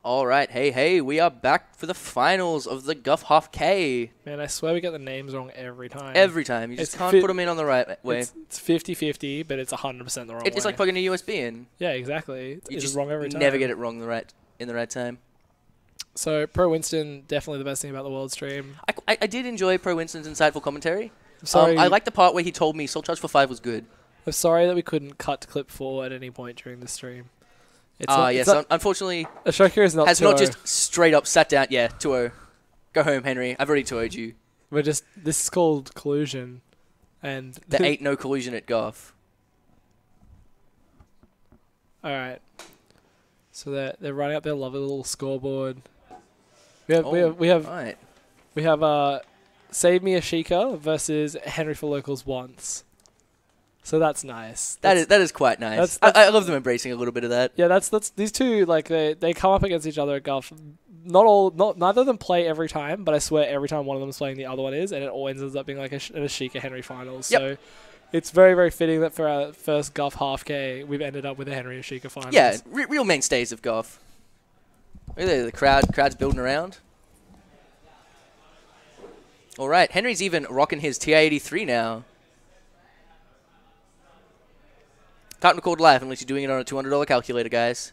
All right, hey, we are back for the finals of the Guff Half K. Man, I swear we get the names wrong every time. Every time. You just can't put them in on the right way. It's 50-50, but it's 100% the wrong way. It's like plugging a USB in. Yeah, exactly. You it's just wrong every time. never get it wrong in the right time. So, Pro Winston, definitely the best thing about the World Stream. I did enjoy Pro Winston's insightful commentary. I'm sorry. I like the part where he told me Soul Charge for 5 was good. I'm sorry that we couldn't cut to clip 4 at any point during the stream. Yes, unfortunately, Ashoka is not has 2-0. not just straight up sat down. Yeah, 2-0. Go home, Henry. I've already 2-0'd you. This is called collusion. And There ain't no collusion at Guff. Alright. So they're running up their lovely little scoreboard. We have Save Me Ashoka versus Henry for Locals once. So that's nice. That is quite nice. I love them embracing a little bit of that. Yeah, that's these two, like, they come up against each other at Guff. Neither of them play every time, but I swear every time one of them is playing, the other one is, and it always ends up being like an Ashoka Henry finals. Yep. So it's very, very fitting that for our first Guff half K, we've ended up with a Henry Ashoka finals. Yeah, real mainstays of Guff. Look at the crowd's building around. All right, Henry's even rocking his TI-83 now. Can't record live unless you're doing it on a $200 calculator, guys.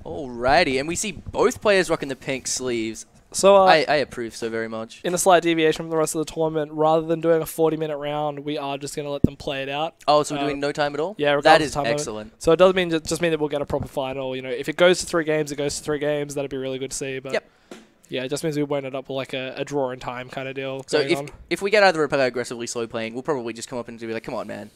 Alrighty, and we see both players rocking the pink sleeves. So I approve so very much. In a slight deviation from the rest of the tournament, rather than doing a 40-minute round, we are just going to let them play it out. Oh, so we're doing no time at all? Yeah, that is time excellent. So it doesn't mean just mean that we'll get a proper final. You know, if it goes to 3 games, it goes to 3 games. That'd be really good to see. But yep. Yeah, it just means we won't end up with like a draw in time kind of deal. So if we get either a player aggressively slow playing, we'll probably just come up and be like, come on, man.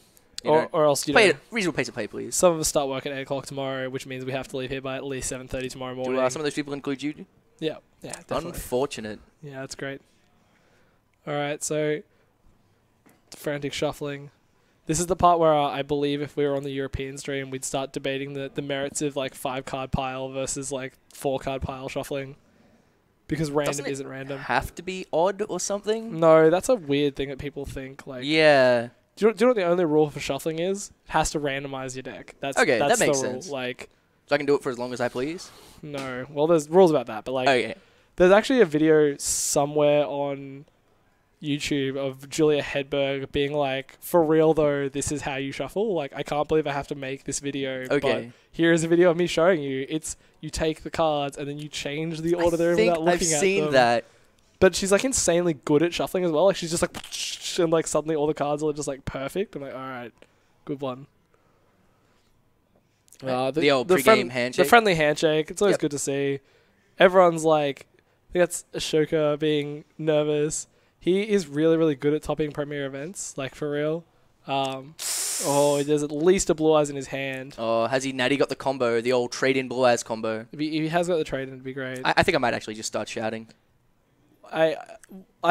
Or else, play at reasonable pace of play, please. Some of us start work at 8 o'clock tomorrow, which means we have to leave here by at least 7:30 tomorrow morning. Do some of those people include you? Yeah, definitely. Unfortunate. Yeah, that's great. All right, so frantic shuffling. This is the part where I believe if we were on the European stream, we'd start debating the merits of like 5-card pile versus like 4-card pile shuffling. Because random isn't random. Have to be odd or something? No, that's a weird thing that people think. Like, yeah. Do you know what the only rule for shuffling is? It has to randomize your deck. That's that makes the sense. Rule. Like, so I can do it for as long as I please? No. Well, there's rules about that, but like, there's actually a video somewhere on YouTube of Julia Hedberg being like, "For real though, this is how you shuffle." Like, I can't believe I have to make this video. But here is a video of me showing you. It's you take the cards and then you change the order there without looking at them. I've seen that. But she's like insanely good at shuffling as well. Like, she's just like, and like suddenly all the cards are just like perfect. I'm like, all right, good one. The old pre-game handshake. The friendly handshake. It's always good to see. Everyone's like, I think that's Ashoka being nervous. He is really, really good at topping premier events, like for real. There's at least a Blue Eyes in his hand. Oh, has he natty got the combo, the old trade-in Blue Eyes combo? If he has got the trade-in, it'd be great. I think I might actually just start shouting. I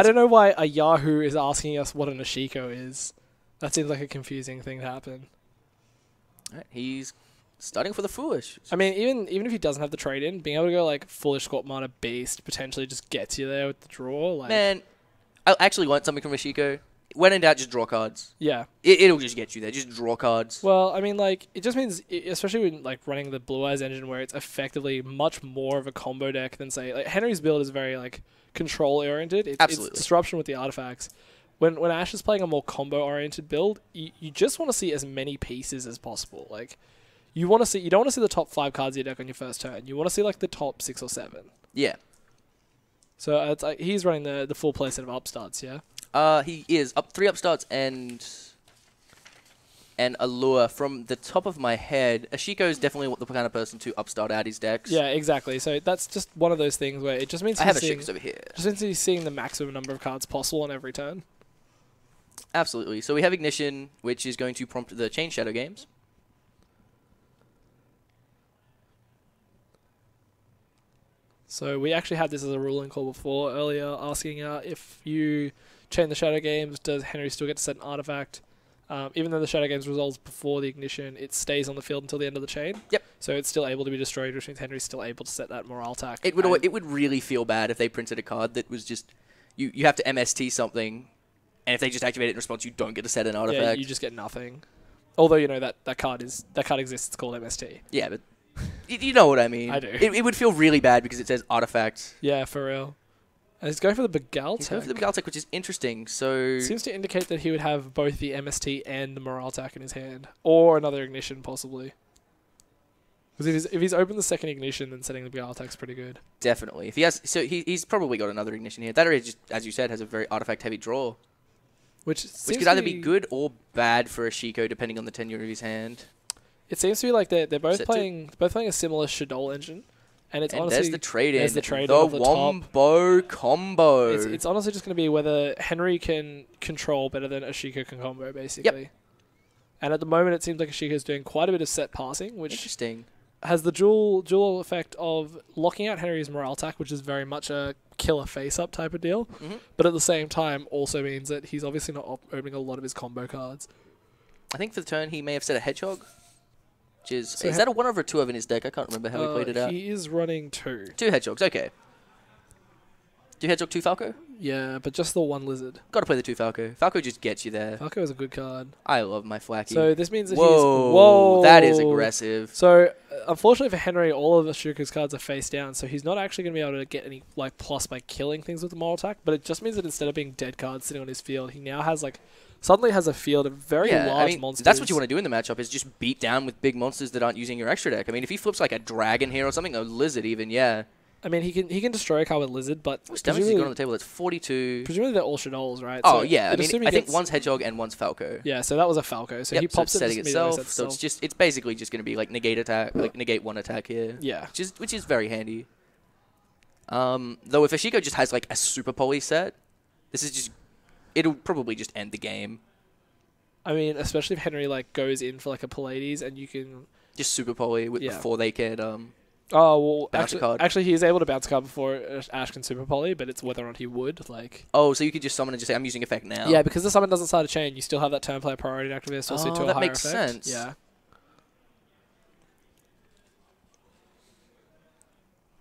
don't know why a Yahoo is asking us what an Ashiko is. That seems like a confusing thing to happen. Right, he's starting for the Foolish. I mean, even if he doesn't have the trade-in, being able to go like Foolish Squat Mana Beast potentially just gets you there with the draw. Like, man, I actually want something from Ashiko. When in doubt, just draw cards. Yeah. It'll just get you there. Just draw cards. Well, I mean, like, it just means, especially when like running the Blue Eyes engine where it's effectively much more of a combo deck than, say, like Henry's build is very like control-oriented. It's disruption with the artifacts. When Ash is playing a more combo-oriented build, you just want to see as many pieces as possible. Like, you don't want to see the top 5 cards of your deck on your first turn. You want to see like the top 6 or 7. Yeah. So it's like, he's running the full play set of upstarts, yeah? He is. 3 upstarts and a lure. From the top of my head, Ashiko is definitely the kind of person to upstart out his decks. Yeah, exactly. So that's just one of those things where it just means I have Ashiko's over here. Just means he's seeing the maximum number of cards possible on every turn. Absolutely. So we have Ignition, which is going to prompt the Chain Shadow games. So we actually had this as a ruling call before earlier, asking if you chain the Shadow games, does Henry still get to set an artifact? Even though the Shadow games resolves before the Ignition, it stays on the field until the end of the chain. Yep. So it's still able to be destroyed, which means Henry's still able to set that morale attack. It would really feel bad if they printed a card that was just you have to MST something, and if they just activate it in response, you don't get to set an artifact. Yeah, you just get nothing. Although you know that card exists. It's called MST. Yeah, but you know what I mean. I do. It would feel really bad because it says artifact. Yeah, for real. And he's going for the Begaltech. He's going for the Begaltech, which is interesting. So seems to indicate that he would have both the MST and the morale attack in his hand, or another ignition possibly. Because if he's opened the second ignition, then setting the Begaltech's pretty good. Definitely. If he has, so he's probably got another ignition here. That area, just as you said, has a very artifact heavy draw, which could either be good or bad for Ashoka depending on the tenure of his hand. It seems to be like they're both playing a similar Shadol engine, and it's honestly there's the trade in. There's the trade the in the wombo combo. It's honestly just going to be whether Henry can control better than Ashoka can combo, basically. Yep. And at the moment, it seems like Ashika's doing quite a bit of set passing, which interesting. Has the dual effect of locking out Henry's morale attack, which is very much a killer face-up type of deal, but at the same time also means that he's obviously not opening a lot of his combo cards. I think for the turn he may have set a Hedgehog, which is that a 1 over 2 of in his deck? I can't remember how he played it out. He is running 2. 2 Hedgehogs, okay. Do Hedgehog 2 Falco? Yeah, but just the 1 Lizard. Got to play the 2 Falco. Falco just gets you there. Falco is a good card. I love my Flacky. So this means that Whoa, that is aggressive. So unfortunately for Henry, all of Ashoka's cards are face down, so he's not actually going to be able to get any plus by killing things with the mortal attack. But it just means that instead of being dead cards sitting on his field, he now has suddenly has a field of very large monsters. That's what you want to do in the matchup, is just beat down with big monsters that aren't using your extra deck. I mean, if he flips like a dragon here or something, a lizard even, yeah. I mean, he can destroy a card with Lizard, but what's damage he got on the table? That's 42. Presumably they're all Shadols, right? Oh, so yeah. I think one's Hedgehog and one's Falco. Yeah, so that was a Falco. So he pops setting itself. So it's basically just going to be like negate attack, like negate 1 attack here. Yeah. Which is very handy. Though if Ashoka just has like a super poly set, it'll probably just end the game. I mean, especially if Henry goes in for a Pallades and you can just super poly before they can oh, well, bounce a card. Actually, he is able to bounce a card before Ash can super poly, but it's whether or not he would. Oh, so you could just summon and just say, I'm using effect now. Yeah, because the summon doesn't start a chain, you still have that turn player priority to activate a to a higher effect. That makes sense. Yeah.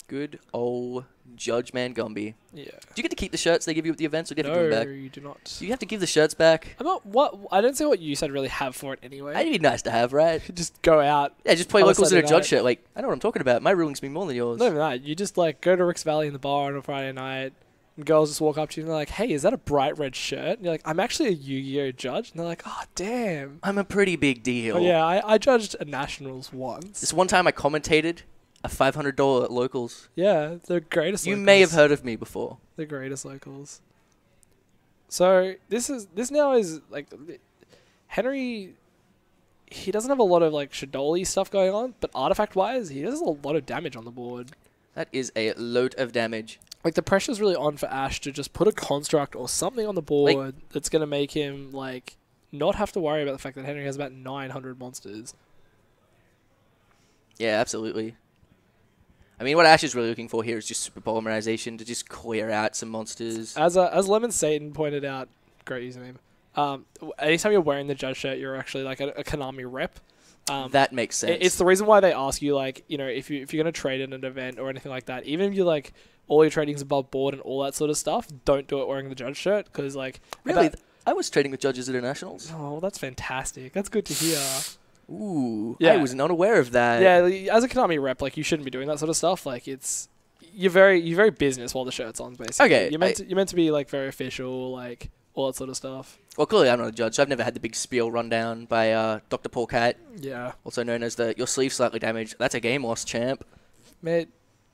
Good old Judge Man Gumby. Yeah. Do you get to keep the shirts they give you at the events, or do you have to give them back? No, you do not. Do you have to give the shirts back? I don't see what you said really have for it anyway. It'd be nice to have, right? Just go out. Yeah, just play locals in a Judge shirt. I know what I'm talking about. My rulings mean more than yours. Not even that. You just go to Rick's Valley in the bar on a Friday night, and girls just walk up to you and they're like, hey, is that a bright red shirt? And you're like, I'm actually a Yu-Gi-Oh! Judge. And they're like, oh, damn. I'm a pretty big deal. Oh, yeah, I judged a Nationals once. This one time I commentated a $500 locals. Yeah, the greatest You locals. may have heard of me before. The greatest locals. So this now is Henry. He doesn't have a lot of Shadoli stuff going on, but artifact wise, he does a lot of damage on the board. That is a load of damage. The pressure's really on for Ash to just put a construct or something on the board that's gonna make him not have to worry about the fact that Henry has about 900 monsters. Yeah, absolutely. I mean, what Ash is really looking for here is just super polymerization to just clear out some monsters. As Lemon Satan pointed out, great username. Anytime you're wearing the Judge shirt, you're actually a Konami rep. That makes sense. It's the reason why they ask you, if you're going to trade in an event or anything like that, even if you all your trading's above board and all that sort of stuff, don't do it wearing the Judge shirt because really, I was trading with Judges at Internationals. Oh, that's fantastic. That's good to hear. Ooh, yeah. I was not aware of that. Yeah, as a Konami rep, you shouldn't be doing that sort of stuff. You're very business while the shirt's on, basically. Okay, you're meant to be very official, all that sort of stuff. Well, clearly I'm not a judge, so I've never had the big spiel rundown by Dr. Paul Cat. Yeah. Also known as your sleeve slightly damaged. That's a game loss, champ. Mate,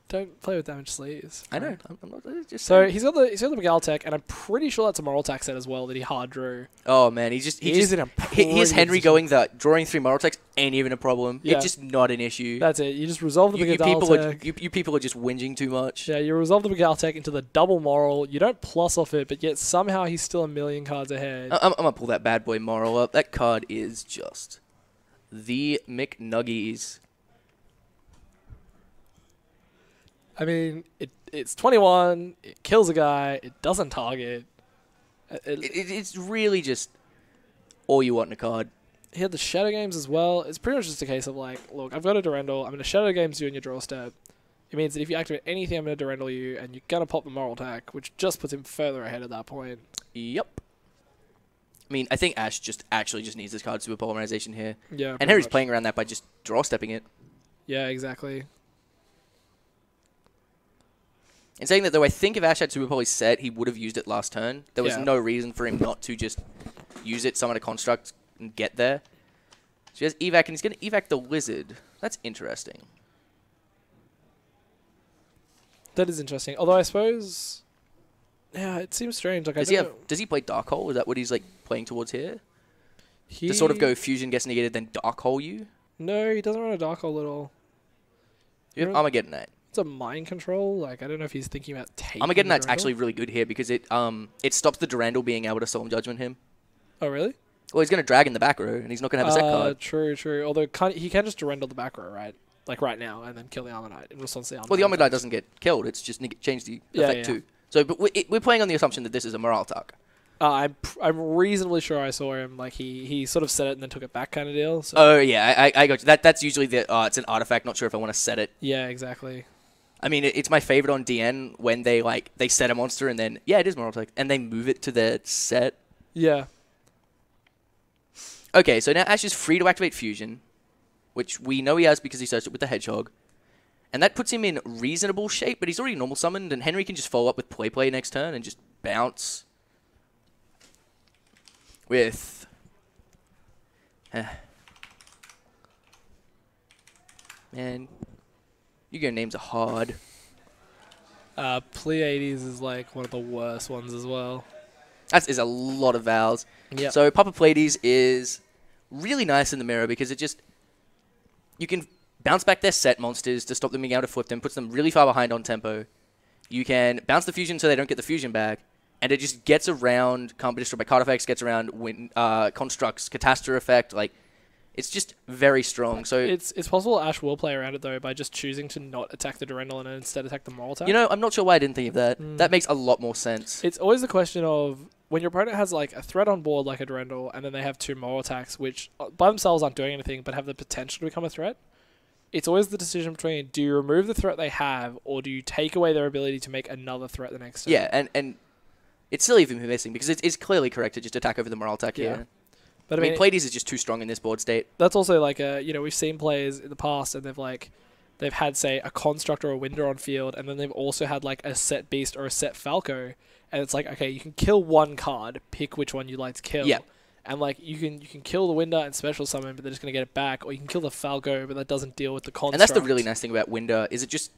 don't play with damaged sleeves. I know. I'm not just so saying. he's got the Begaltech, and I'm pretty sure that's a moral attack set as well that he hard drew. Oh man, here's Henry going that drawing 3 moral attacks ain't even a problem. Yeah. It's just not an issue. That's it. You just resolve the Begaltech. You people are just whinging too much. Yeah, you resolve the Begaltech into the double moral. You don't plus off it, but yet somehow he's still a million cards ahead. I'm gonna pull that bad boy moral up. That card is just the McNuggies. I mean, it's 21, it kills a guy, it doesn't target. It's really just all you want in a card. He had the Shadow Games as well. It's pretty much just a case of like, look, I've got a Durendal. I'm going to Shadow Games you on your draw step. It means that if you activate anything, I'm going to Durendal you, and you're going to pop the Moral Attack, which just puts him further ahead at that point. Yep. I mean, I think Ash actually just needs this card Super Polymerization here. Yeah. And Henry's playing around that by just draw stepping it. Yeah, exactly. In saying that, though, I think if Ash had Super Poly set, he would have used it last turn. There was no reason for him not to just use it, summon a construct, and get there. So he has evac, and he's going to evac the Lizard. That's interesting. That is interesting. Although I suppose, yeah, it seems strange. Like, does he play Dark Hole? Is that what he's like playing towards here? To sort of go fusion gets negated, then Dark Hole you? No, he doesn't run a Dark Hole at all. You have Armageddonite. It's a mind control. Like, I don't know if he's thinking about taking Armageddonite's actually really good here because it stops the Durandal being able to Solemn Judgment him. Oh, really? Well, he's going to drag in the back row, and he's not going to have a set card. True. Although he can just Durandal the back row, right? Like right now, and then kill the Armadite in response to the Armadite. Well, the Armadite doesn't get killed. It's just change the effect too. So, but we're playing on the assumption that this is a morale attack. I'm reasonably sure I saw him. Like he sort of said it and then took it back, kind of deal. So. Oh yeah, I got you. That's usually it's an artifact. Not sure if I want to set it. Yeah, exactly. I mean, it's my favorite on DN when they set a monster and then it is morale attack and they move it to their set. Yeah. Okay, so now Ash is free to activate Fusion, which we know he has because he searched it with the Hedgehog. And that puts him in reasonable shape, but he's already normal summoned, and Henry can just follow up with Play next turn and just bounce with... Man, Yu-Gi-Oh! Names are hard. Pleiades is like one of the worst ones as well. That is a lot of vowels. Yep. So Papa Pleiades is really nice in the mirror because it just... You can bounce back their set monsters to stop them being able to flip them, puts them really far behind on tempo. You can bounce the fusion so they don't get the fusion back, and it just gets around Can't Be Destroyed by Card Effects, gets around Construct's Catastrophe effect. Like, it's just very strong. So it's possible Ash will play around it though by just choosing to not attack the Durendal and instead attack the Moral Attack. You know, I'm not sure why I didn't think of that. That makes a lot more sense. It's always the question of when your opponent has like a threat on board like a Durendal, and then they have two Moral Attacks which by themselves aren't doing anything but have the potential to become a threat. It's always the decision between do you remove the threat they have or do you take away their ability to make another threat the next turn. Yeah, and it's silly of him missing because it's clearly correct to just attack over the Moral Attack here. But I mean, Pleiades is just too strong in this board state. That's also like we've seen players in the past and they've had say a Construct or a Winder on field, and then they've also had like a set Beast or a set Falco, and it's like, okay, you can kill one card, pick which one you like to kill. Yeah. And like you can kill the Winder and special summon, but they're just gonna get it back, or you can kill the Falco, but that doesn't deal with the Construct. And that's the really nice thing about Winder is it just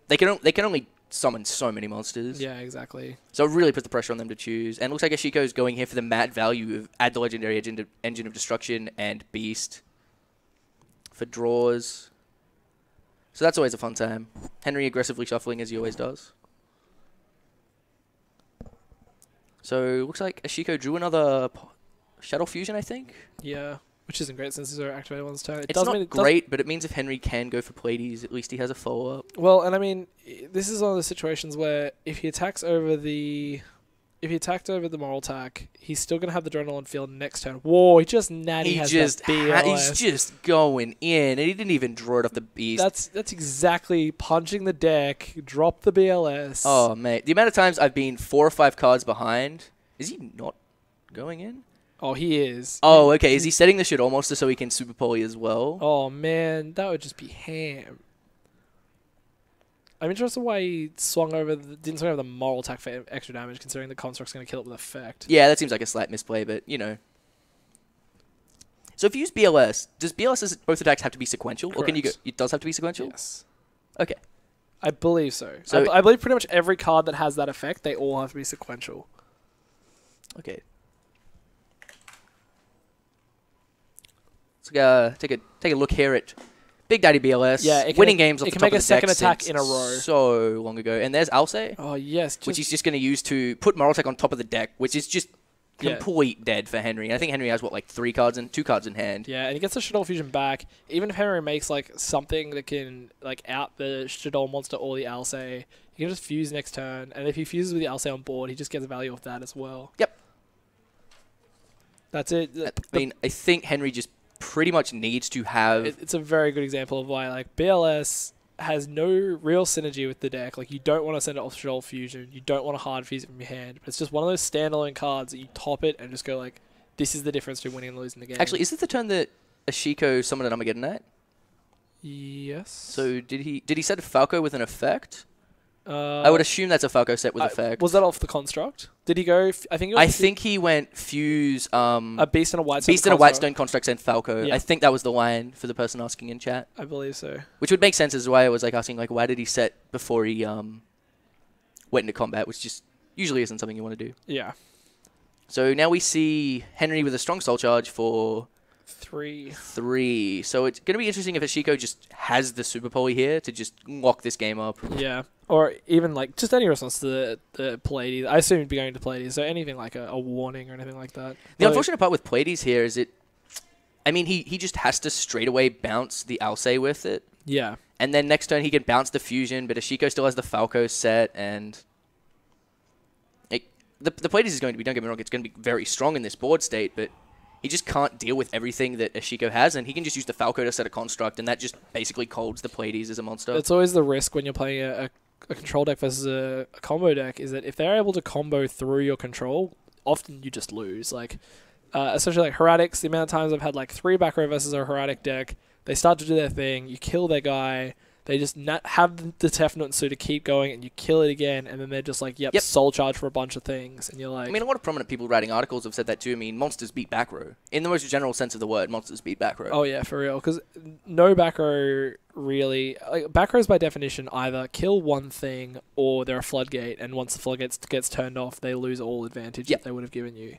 they can only summon so many monsters. Yeah, exactly. So it really puts the pressure on them to choose. And it looks like Ashiko's going here for the mad value of add the legendary engine of destruction and Beast for draws. So that's always a fun time. Henry aggressively shuffling as he always does. So it looks like Ashiko drew another Shadow Fusion, I think. Yeah, which isn't great since these are activated one's turn. It's not great, but it means if Henry can go for Pleiades, at least he has a follow-up. Well, and I mean, this is one of the situations where if he attacked over the Moral Attack, he's still going to have the Durendal on field next turn. Whoa, he just has that BLS. He's just going in, and he didn't even draw it off the Beast. That's exactly punching the deck, drop the BLS. Oh, mate. The amount of times I've been 4 or 5 cards behind. Is he not going in? Oh, he is. Oh, okay. Is he setting the Shadow Monster so he can Super Poly as well? Oh, man. That would just be ham. I'm interested why he didn't swing over the Moral Attack for extra damage, considering the Construct's going to kill it with effect. Yeah, that seems like a slight misplay, but, you know. So if you use BLS, does BLS both attacks have to be sequential? Correct. Or can you go... It does have to be sequential? Yes. Okay. I believe so. So I believe pretty much every card that has that effect, they all have to be sequential. Okay. Let's take a look here at Big Daddy BLS. Yeah, winning games off it the can top make of a the second deck attack in a row so long ago. And there's Alcé. Oh yes, which he's just going to use to put Moral Attack on top of the deck, which is just complete dead for Henry. And I think Henry has like 2 cards in hand. Yeah, and he gets the Shadow Fusion back. Even if Henry makes like something that can like out the Shadow monster or the Alcé, he can just fuse next turn. And if he fuses with the Alcé on board, he just gets a value off that as well. Yep. That's it. I mean, I think Henry just pretty much needs to have... It's a very good example of why, like, BLS has no real synergy with the deck. Like, you don't want to send it off Shoal Fusion. You don't want to hard fuse it from your hand. But it's just one of those standalone cards that you top it and just go, like, this is the difference between winning and losing the game. Actually, is it the turn that Ashiko summoned an Armageddon at? Yes. So did he set Falco with an effect? I would assume that's a Falco set with effect. Was that off the construct? Did he go? I think he went fuse. A beast and a white. Beast and a white stone construct and Falco. Yeah. I think that was the line for the person asking in chat. I believe so. Which would make sense as why I was like asking like why did he set before he went into combat, which just usually isn't something you want to do. Yeah. So now we see Henry with a strong soul charge for 3. So it's going to be interesting if Ashiko just has the super poly here to just lock this game up. Yeah. Or even like just any response to the Pleiades. I assume he'd be going to Pleiades, so anything like a warning or anything like that. The unfortunate part with Pleiades here is I mean, he just has to straight away bounce the Alcei with it. Yeah. And then next turn he can bounce the Fusion, but Ashiko still has the Falco set, and the Pleiades is going to be, don't get me wrong, it's going to be very strong in this board state, but he just can't deal with everything that Ashiko has, and he can just use the Falco to set a construct, and that just basically colds the Pleiades as a monster. It's always the risk when you're playing a control deck versus a combo deck, is that if they're able to combo through your control, often you just lose. Like, especially like Heretics, the amount of times I've had like 3 back row versus a Heretic deck, they start to do their thing, you kill their guy, they just have the Tefnut to keep going, and you kill it again, and then they're just like, yep, soul charge for a bunch of things, and you're like... I mean, a lot of prominent people writing articles have said that too. I mean, monsters beat back row. In the most general sense of the word, monsters beat back row. Oh yeah, for real, because no back row really... Like, back rows by definition either kill one thing, or they're a floodgate, and once the floodgate gets turned off, they lose all advantage that they would have given you.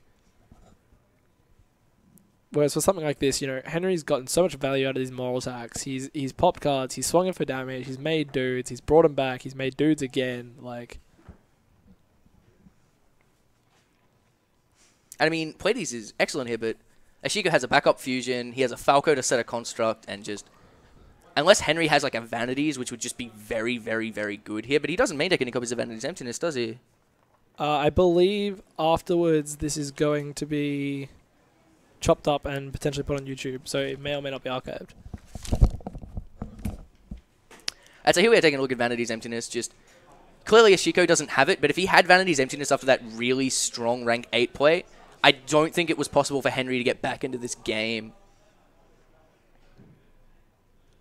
Whereas for something like this, you know, Henry's gotten so much value out of these moral attacks. He's popped cards, he's swung it for damage, he's made dudes, he's brought them back, he's made dudes again, like... I mean, Pleiades is excellent here, but Ashiko has a backup Fusion, he has a Falco to set a construct, and just... Unless Henry has, like, a Vanities, which would just be very, very, very good here, but he doesn't main deck any copies of Vanities Emptiness, does he? I believe afterwards this is going to be... chopped up and potentially put on YouTube, so it may or may not be archived. So here we are taking a look at Vanity's Emptiness. Just clearly Ashiko doesn't have it, but if he had Vanity's Emptiness after that really strong rank 8 play, I don't think it was possible for Henry to get back into this game.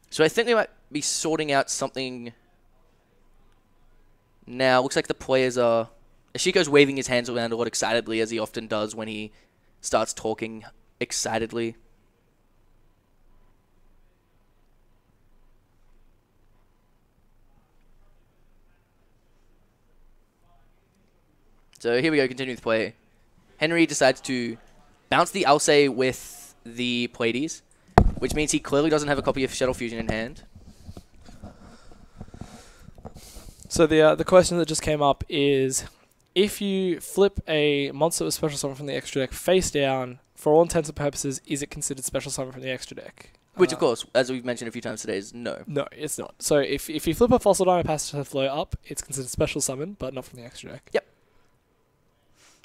So I think we might be sorting out something now. Looks like the players are... Ashiko's waving his hands around a lot excitedly, as he often does when he starts talking excitedly. So here we go, continuing with play. Henry decides to bounce the Alcei with the Pleiades, which means he clearly doesn't have a copy of Shuttle Fusion in hand. So the question that just came up is, if you flip a monster with special summon from the extra deck face down, for all intents and purposes, is it considered special summon from the extra deck? Which, of course, as we've mentioned a few times today, is no. No, it's not. So if you flip a Fossil Diamond Passenger Flow up, it's considered special summon, but not from the extra deck. Yep.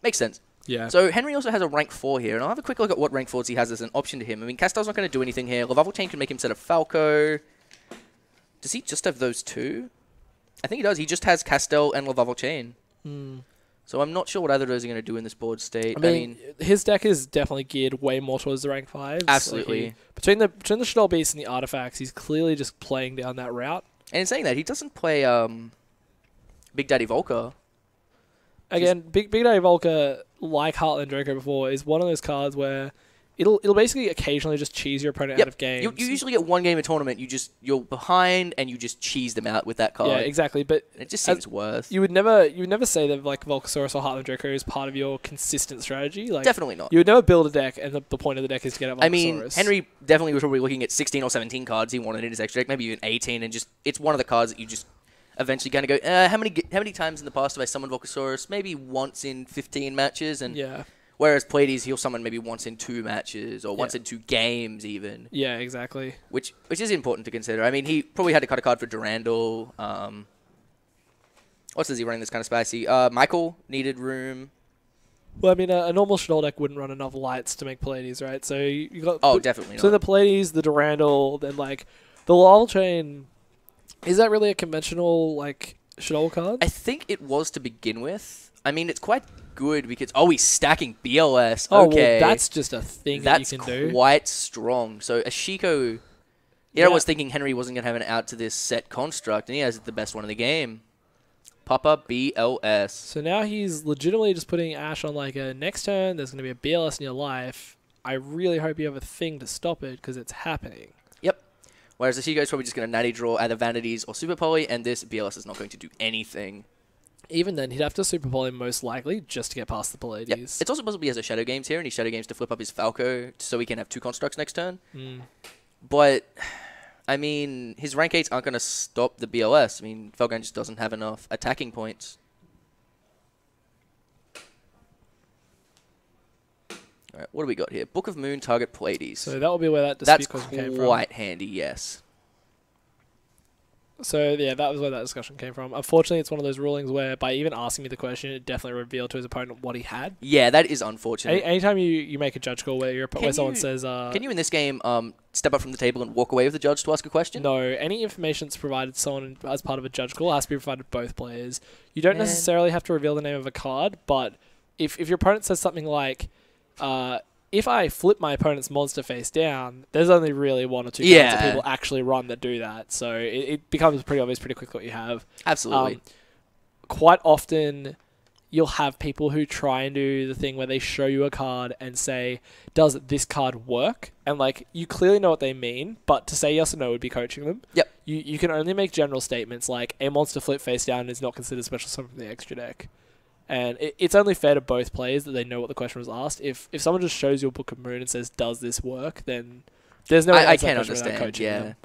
Makes sense. Yeah. So Henry also has a rank 4 here, and I'll have a quick look at what rank 4s he has as an option to him. I mean, Castel's not going to do anything here. Level Chain can make him set a Falco. Does he just have those two? I think he does. He just has Castel and Level Chain. So I'm not sure what either of those are going to do in this board state. I mean, his deck is definitely geared way more towards the rank 5s. Absolutely. Like between the Shuttle Beast and the Artifacts, he's clearly just playing down that route. And in saying that, he doesn't play Big Daddy Volker. Again, Big Daddy Volker, like Heartland Draco before, is one of those cards where it'll basically occasionally just cheese your opponent out of games. You usually get one game of tournament, you're behind and you just cheese them out with that card. Yeah, exactly. But it just seems worth. You would never say that like Volcasaurus or Heartland Draco is part of your consistent strategy. Like, definitely not. You would never build a deck and the point of the deck is to get a Volcasaurus. I mean, Henry definitely was probably looking at 16 or 17 cards he wanted in his extra deck, maybe even 18, and just it's one of the cards that you just eventually kind of go, how many times in the past have I summoned Volcasaurus? Maybe once in 15 matches, and yeah. Whereas Pleiades, he'll summon maybe once in 2 matches or once in 2 games even. Yeah, exactly. Which is important to consider. I mean, he probably had to cut a card for Durandal. What is he running that's kind of spicy? Michael needed room. Well, I mean, a normal Shadol deck wouldn't run enough lights to make Pleiades, right? So you got... Definitely not. So the Pleiades, the Durandal, then, like, the Lava Chain... Is that really a conventional, like, Shadol card? I think it was to begin with. I mean, it's quite good because... Oh, he's stacking BLS. Oh, okay. well, that's just a thing that you can do. That's quite strong. So Ashiko... I was thinking Henry wasn't going to have an out to this set construct, and he has the best one in the game. Papa BLS. So now he's legitimately just putting Ash on like a next turn, there's going to be a BLS in your life. I really hope you have a thing to stop it, because it's happening. Yep. Whereas Ashiko's probably just going to natty draw either Vanities or Super Poly, and this BLS is not going to do anything. Even then, he'd have to Super Poly most likely just to get past the Pleiades. Yep. It's also possible he has a Shadow Games here, and he Shadow Games to flip up his Falco so he can have 2 constructs next turn. But... I mean, his rank 8s aren't going to stop the BLS. I mean, Felgran just doesn't have enough attacking points. All right, what do we got here? Book of Moon, target Pleiades. So that will be where that dispute came from. That's quite handy, yes. So, yeah, that was where that discussion came from. Unfortunately, it's one of those rulings where, by even asking me the question, it definitely revealed to his opponent what he had. Yeah, that is unfortunate. Anytime you make a judge call where someone says... can you, in this game, step up from the table and walk away with the judge to ask a question? No, any information that's provided to someone as part of a judge call has to be provided to both players. You don't necessarily have to reveal the name of a card, but if your opponent says something like... if I flip my opponent's monster face down, there's only really 1 or 2 cards that people actually run that do that. So it becomes pretty obvious pretty quickly what you have. Absolutely. Quite often, you'll have people who try and do the thing where they show you a card and say, does this card work? And like, you clearly know what they mean, but to say yes or no would be coaching them. Yep. You can only make general statements like, a monster flip face down is not considered special summon from the extra deck. And it's only fair to both players that they know what the question was asked. If someone just shows you a Book of Moon and says, does this work, then there's no way I can't understand, them.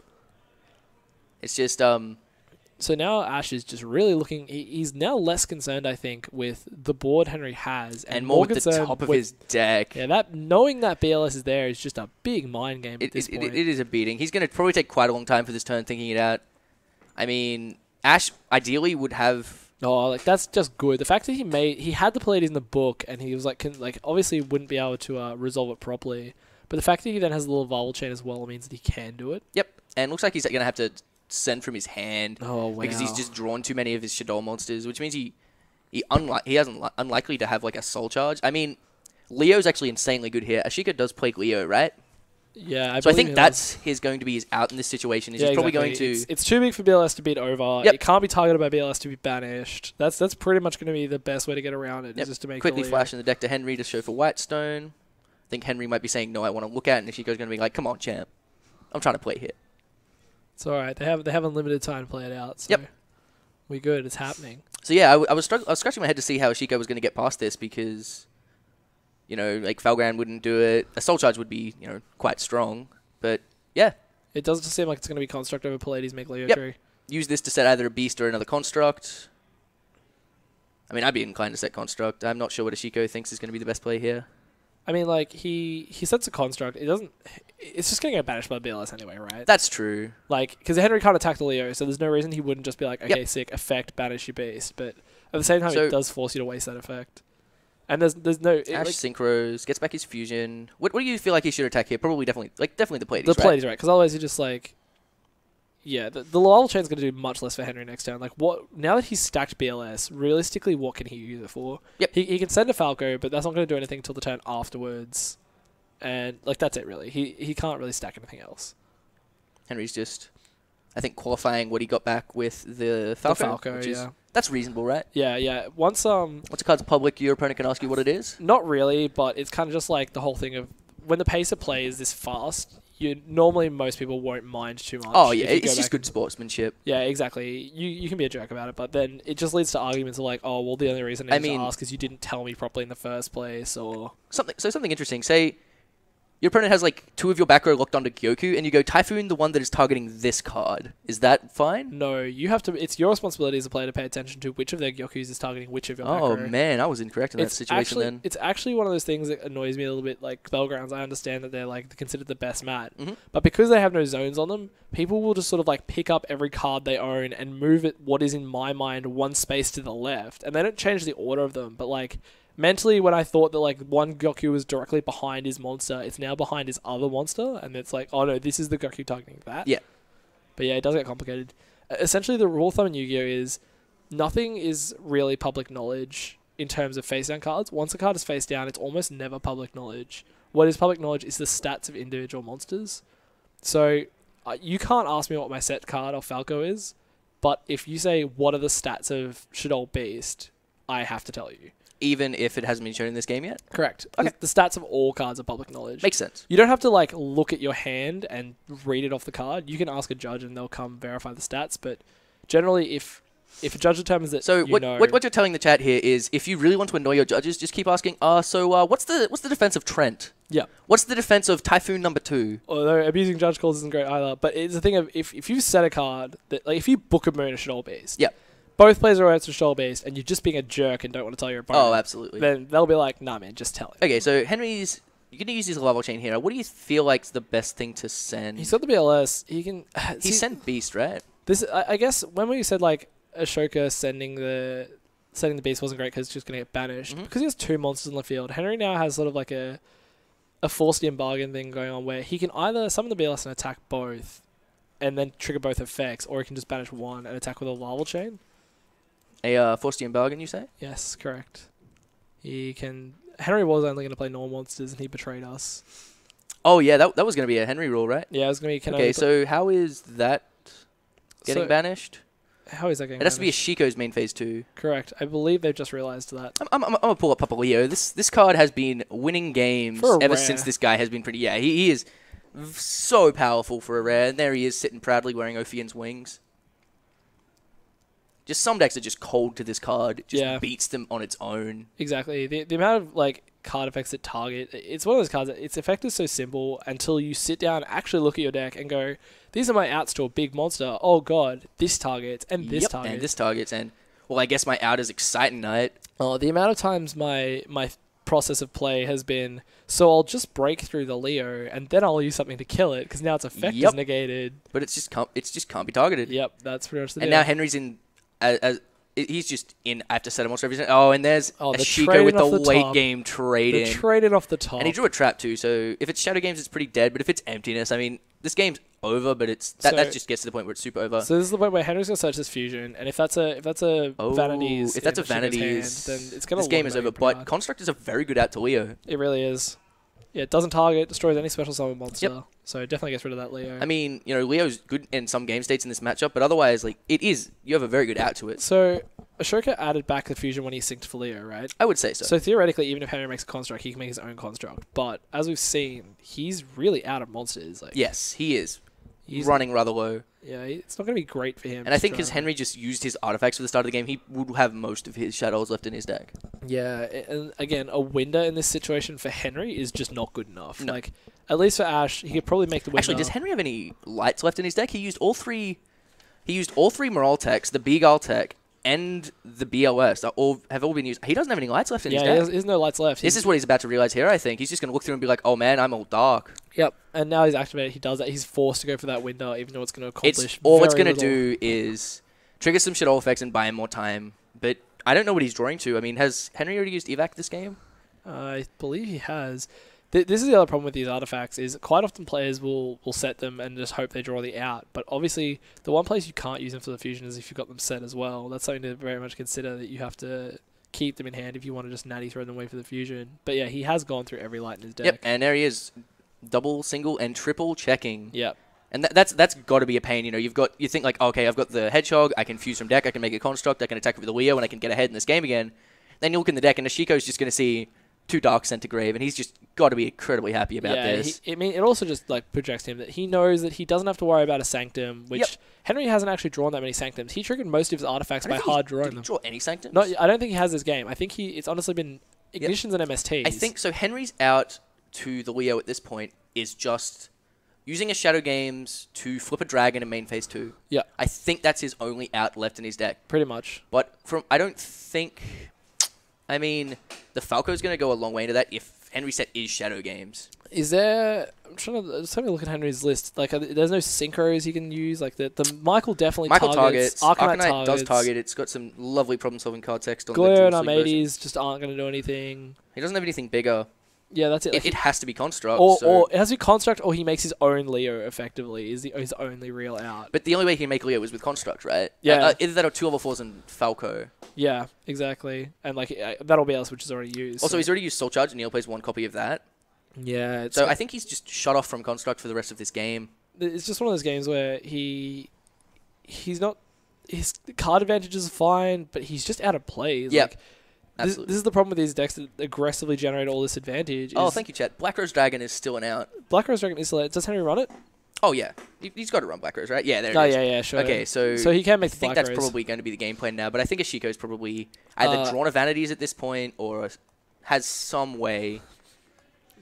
It's just... So now Ash is just really looking... He's now less concerned, I think, with the board Henry has. And more with the top of his deck. Yeah, knowing that BLS is there is just a big mind game at this point. It is a beating. He's going to probably take quite a long time for this turn thinking it out. I mean, Ash ideally would have... Oh, like that's just good. The fact that he had the Pleiades in the book, and he was like, obviously wouldn't be able to resolve it properly. But the fact that he then has a little Vowel Chain as well means that he can do it. Yep, and looks like he's going to have to send from his hand. Oh wow! Because he's just drawn too many of his Shadol monsters, which means he hasn't unlikely to have like a Soul Charge. I mean, Leo's actually insanely good here. Ashika does play Leo, right? Yeah, so I think that's going to be his out in this situation. He's probably going to... It's too big for BLS to beat over. Yep. It can't be targeted by BLS to be banished. That's pretty much going to be the best way to get around it. Is just to make quickly flash in the deck to Henry to show for Whitestone. I think Henry might be saying, no, I want to look at it, and Ashiko's going to be like, come on, champ. I'm trying to play here. It's all right. They have unlimited time to play it out. So we're good. It's happening. So yeah, I was scratching my head to see how Ashiko was going to get past this because, you know, like Felgran wouldn't do it. A Soul Charge would be, you know, quite strong. But, yeah. It doesn't seem like it's going to be Construct over Pleiades, make Leo true. Use this to set either a Beast or another Construct. I mean, I'd be inclined to set Construct. I'm not sure what Ashiko thinks is going to be the best play here. I mean, like, he sets a Construct. It's just going to get banished by BLS anyway, right? That's true. Like, because Henry can't attack the Leo, so there's no reason he wouldn't just be like, okay, sick, effect, banish your Beast. But at the same time, it does force you to waste that effect. And there's no... Ash synchros, gets back his fusion. What do you feel like he should attack here? Probably definitely the Pleiades, The Pleiades, right? Because otherwise you're just like... Yeah, the Lava Chain's going to do much less for Henry next turn. Like, now that he's stacked BLS, realistically, what can he use it for? Yep. He can send a Falco, but that's not going to do anything until the turn afterwards. And, like, that's it, really. He can't really stack anything else. Henry's just, I think, qualifying what he got back with the Falco. The Falco, yeah. That's reasonable, right? Yeah. Once a card's public, your opponent can ask you what it is? Not really, but it's kind of just like the whole thing of when the pacer plays this fast, normally most people won't mind too much. Oh, yeah, it's just good sportsmanship. Yeah, exactly. You can be a jerk about it, but then it just leads to arguments of like, oh, well, the only reason I need to ask is you didn't tell me properly in the first place, or... Something interesting. Say... Your opponent has like 2 of your back row locked onto Gyoku, and you go Typhoon, the one that is targeting this card. Is that fine? No, you have to. It's your responsibility as a player to pay attention to which of their Gyokus is targeting which of your back row. Oh man, I was incorrect in that situation then. It's actually one of those things that annoys me a little bit. Like Spellgrounds, I understand that they're like considered the best mat, but because they have no zones on them, people will just sort of like pick up every card they own and move it. What is in my mind 1 space to the left, and they don't change the order of them, but like. mentally, when I thought that like one Goku was directly behind his monster, it's now behind his other monster, and it's like, oh no, this is the Goku targeting that. Yeah. But yeah, it does get complicated. Essentially, the rule of thumb in Yu-Gi-Oh is nothing is really public knowledge in terms of face down cards. Once a card is face down, it's almost never public knowledge. What is public knowledge is the stats of individual monsters. So you can't ask me what my set card or Falco is, but if you say what are the stats of Shadol Beast, I have to tell you. Even if it hasn't been shown in this game yet? Correct. Okay. The stats of all cards are public knowledge. Makes sense. You don't have to like look at your hand and read it off the card. You can ask a judge and they'll come verify the stats. But generally, if a judge determines that what you're telling the chat here is, if you really want to annoy your judges, just keep asking. What's the defense of Trent? Yeah. What's the defense of Typhoon number 2? Although abusing judge calls isn't great either. But it's the thing of if you set a card that like if you book a Moon or Shadol Beast. Yeah. Both players are against Shadol Beast, and you're just being a jerk and don't want to tell your opponent. Oh, absolutely. Then they'll be like, nah, man, just tell him. Okay, so Henry's... You're going to use his level chain here. What do you feel like's the best thing to send? He's got the BLS. He can... He sent Beast, right? This, I guess, when we said, like, Ashoka sending the Beast wasn't great because it's just going to get banished. Because he has 2 monsters in the field, Henry now has sort of like a forced in bargain thing going on where he can either summon the BLS and attack both and then trigger both effects, or he can just banish one and attack with a larval chain. A Forstian bargain, you say? Yes, correct. He can... Henry was only going to play normal monsters, and he betrayed us. Oh, yeah, that was going to be a Henry rule, right? Yeah, it was going to be... Okay, so how is that getting banished? How is that getting banished? It has to be Ashiko's main phase 2. Correct. I believe they've just realized that. I'm going to pull up Papa Leo. This card has been winning games ever since this guy has been pretty... Yeah, he is so powerful for a rare, and there he is sitting proudly wearing Ophian's wings. Just some decks are just cold to this card. It just beats them on its own. Exactly. The amount of like card effects that target, it's one of those cards that its effect is so simple until you sit down, actually look at your deck and go, these are my outs to a big monster. Oh god, this targets and this targets. And this targets and, well, I guess my out is Exciting Knight. Oh, the amount of times my process of play has been, so I'll just break through the Leo and then I'll use something to kill it because now its effect is negated. But it's just can't be targeted. Yep, that's pretty much the deal. And now Henry's in... he's just in. I have to set a monster every time. Oh, and there's the Ashiko with the late game trading. The trading off the top. And he drew a trap too, so if it's Shadow Games, it's pretty dead. But if it's Emptiness, I mean, this game's over, but that just gets to the point where it's super over. So this is the point where Henry's going to search this fusion, and if that's a Vanities... If that's a Vanities, then it's going to... This game is over, but Construct is a very good out to Leo. It really is. Yeah, it doesn't target, destroys any special summon monster. Yep. So it definitely gets rid of that Leo. I mean, Leo's good in some game states in this matchup, but otherwise, like, you have a very good out to it. So Ashoka added back the fusion when he synced for Leo, right? I would say so. So theoretically, even if Henry makes a construct, he can make his own construct. But as we've seen, he's really out of monsters. Like, yes, he is. He's running rather low. Yeah, it's not going to be great for him. And I think because Henry just used his artifacts for the start of the game, he would have most of his shadows left in his deck. Yeah, and again, a Winder in this situation for Henry is just not good enough. No. Like, at least for Ash, he could probably make the Winder. Actually, does Henry have any lights left in his deck? He used all three Moral techs, the Beagle tech, and the BLS have all been used. He doesn't have any lights left in his deck. Yeah, there's no lights left. This is what he's about to realize here, I think. He's just going to look through and be like, oh man, I'm all dark. Yep, and now he's activated. He does that. He's forced to go for that Winder, even though it's going to accomplish all it's going to do is trigger some Shadow effects and buy him more time. But I don't know what he's drawing to. I mean, has Henry already used evac this game? I believe he has. This is the other problem with these artifacts is quite often players will set them and just hope they draw the out. But obviously, the one place you can't use them for the fusion is if you've got them set as well. That's something to very much consider, that you have to keep them in hand if you want to just natty throw them away for the fusion. But yeah, he has gone through every light in his deck. Yep, and there he is, double, single, and triple checking. Yep. And that's got to be a pain. You think like, okay, I've got the Hedgehog, I can fuse from deck, I can make a construct, I can attack with the Leo, and I can get ahead in this game again. Then you look in the deck, and Ashiko's just going to see 2 Dark Sent to Grave, and he's just got to be incredibly happy about this. It also just like projects him that he knows that he doesn't have to worry about a Sanctum, which Henry hasn't actually drawn that many Sanctums. He triggered most of his artifacts by hard drawing them. Did he draw any Sanctums? No, I don't think he has this game. I think it's honestly been Ignitions and MSTs. I think so. Henry's out to the Leo at this point is just using a Shadow Games to flip a dragon in main phase 2. Yeah. I think that's his only out left in his deck. Pretty much. But I don't think... I mean, the Falco's going to go a long way into that if Henry's set is Shadow Games. Is there... I'm just having a look at Henry's list. Like, there's no synchros you can use. Like, the Michael definitely targets. Arcanite does target. It's got some lovely problem-solving card text on Glare the and Armades just aren't going to do anything. He doesn't have anything bigger. Yeah, that's it. Like it has to be Construct. Or it has to be Construct, or he makes his own Leo, effectively, is his only real out. But the only way he can make Leo is with Construct, right? Yeah. Either that or 2 level 4s and Falco. Yeah, exactly. And like that'll be else, which is already used. Also, he's already used Soul Charge, and Neil plays 1 copy of that. Yeah. So I think he's just shut off from Construct for the rest of this game. It's just one of those games where he's not... His card advantage is fine, but he's just out of play. Yeah. Like, this is the problem with these decks that aggressively generate all this advantage. Oh, thank you, chat. Black Rose Dragon is still an out. Black Rose Dragon is still out. Does Henry run it? Oh, yeah. He's got to run Black Rose, right? Yeah, there it is. Yeah, sure. Okay, so he can make the Black I think that's Rose. probably going to be the game plan now, but I think Ashiko's probably either drawn a Vanities at this point or has some way.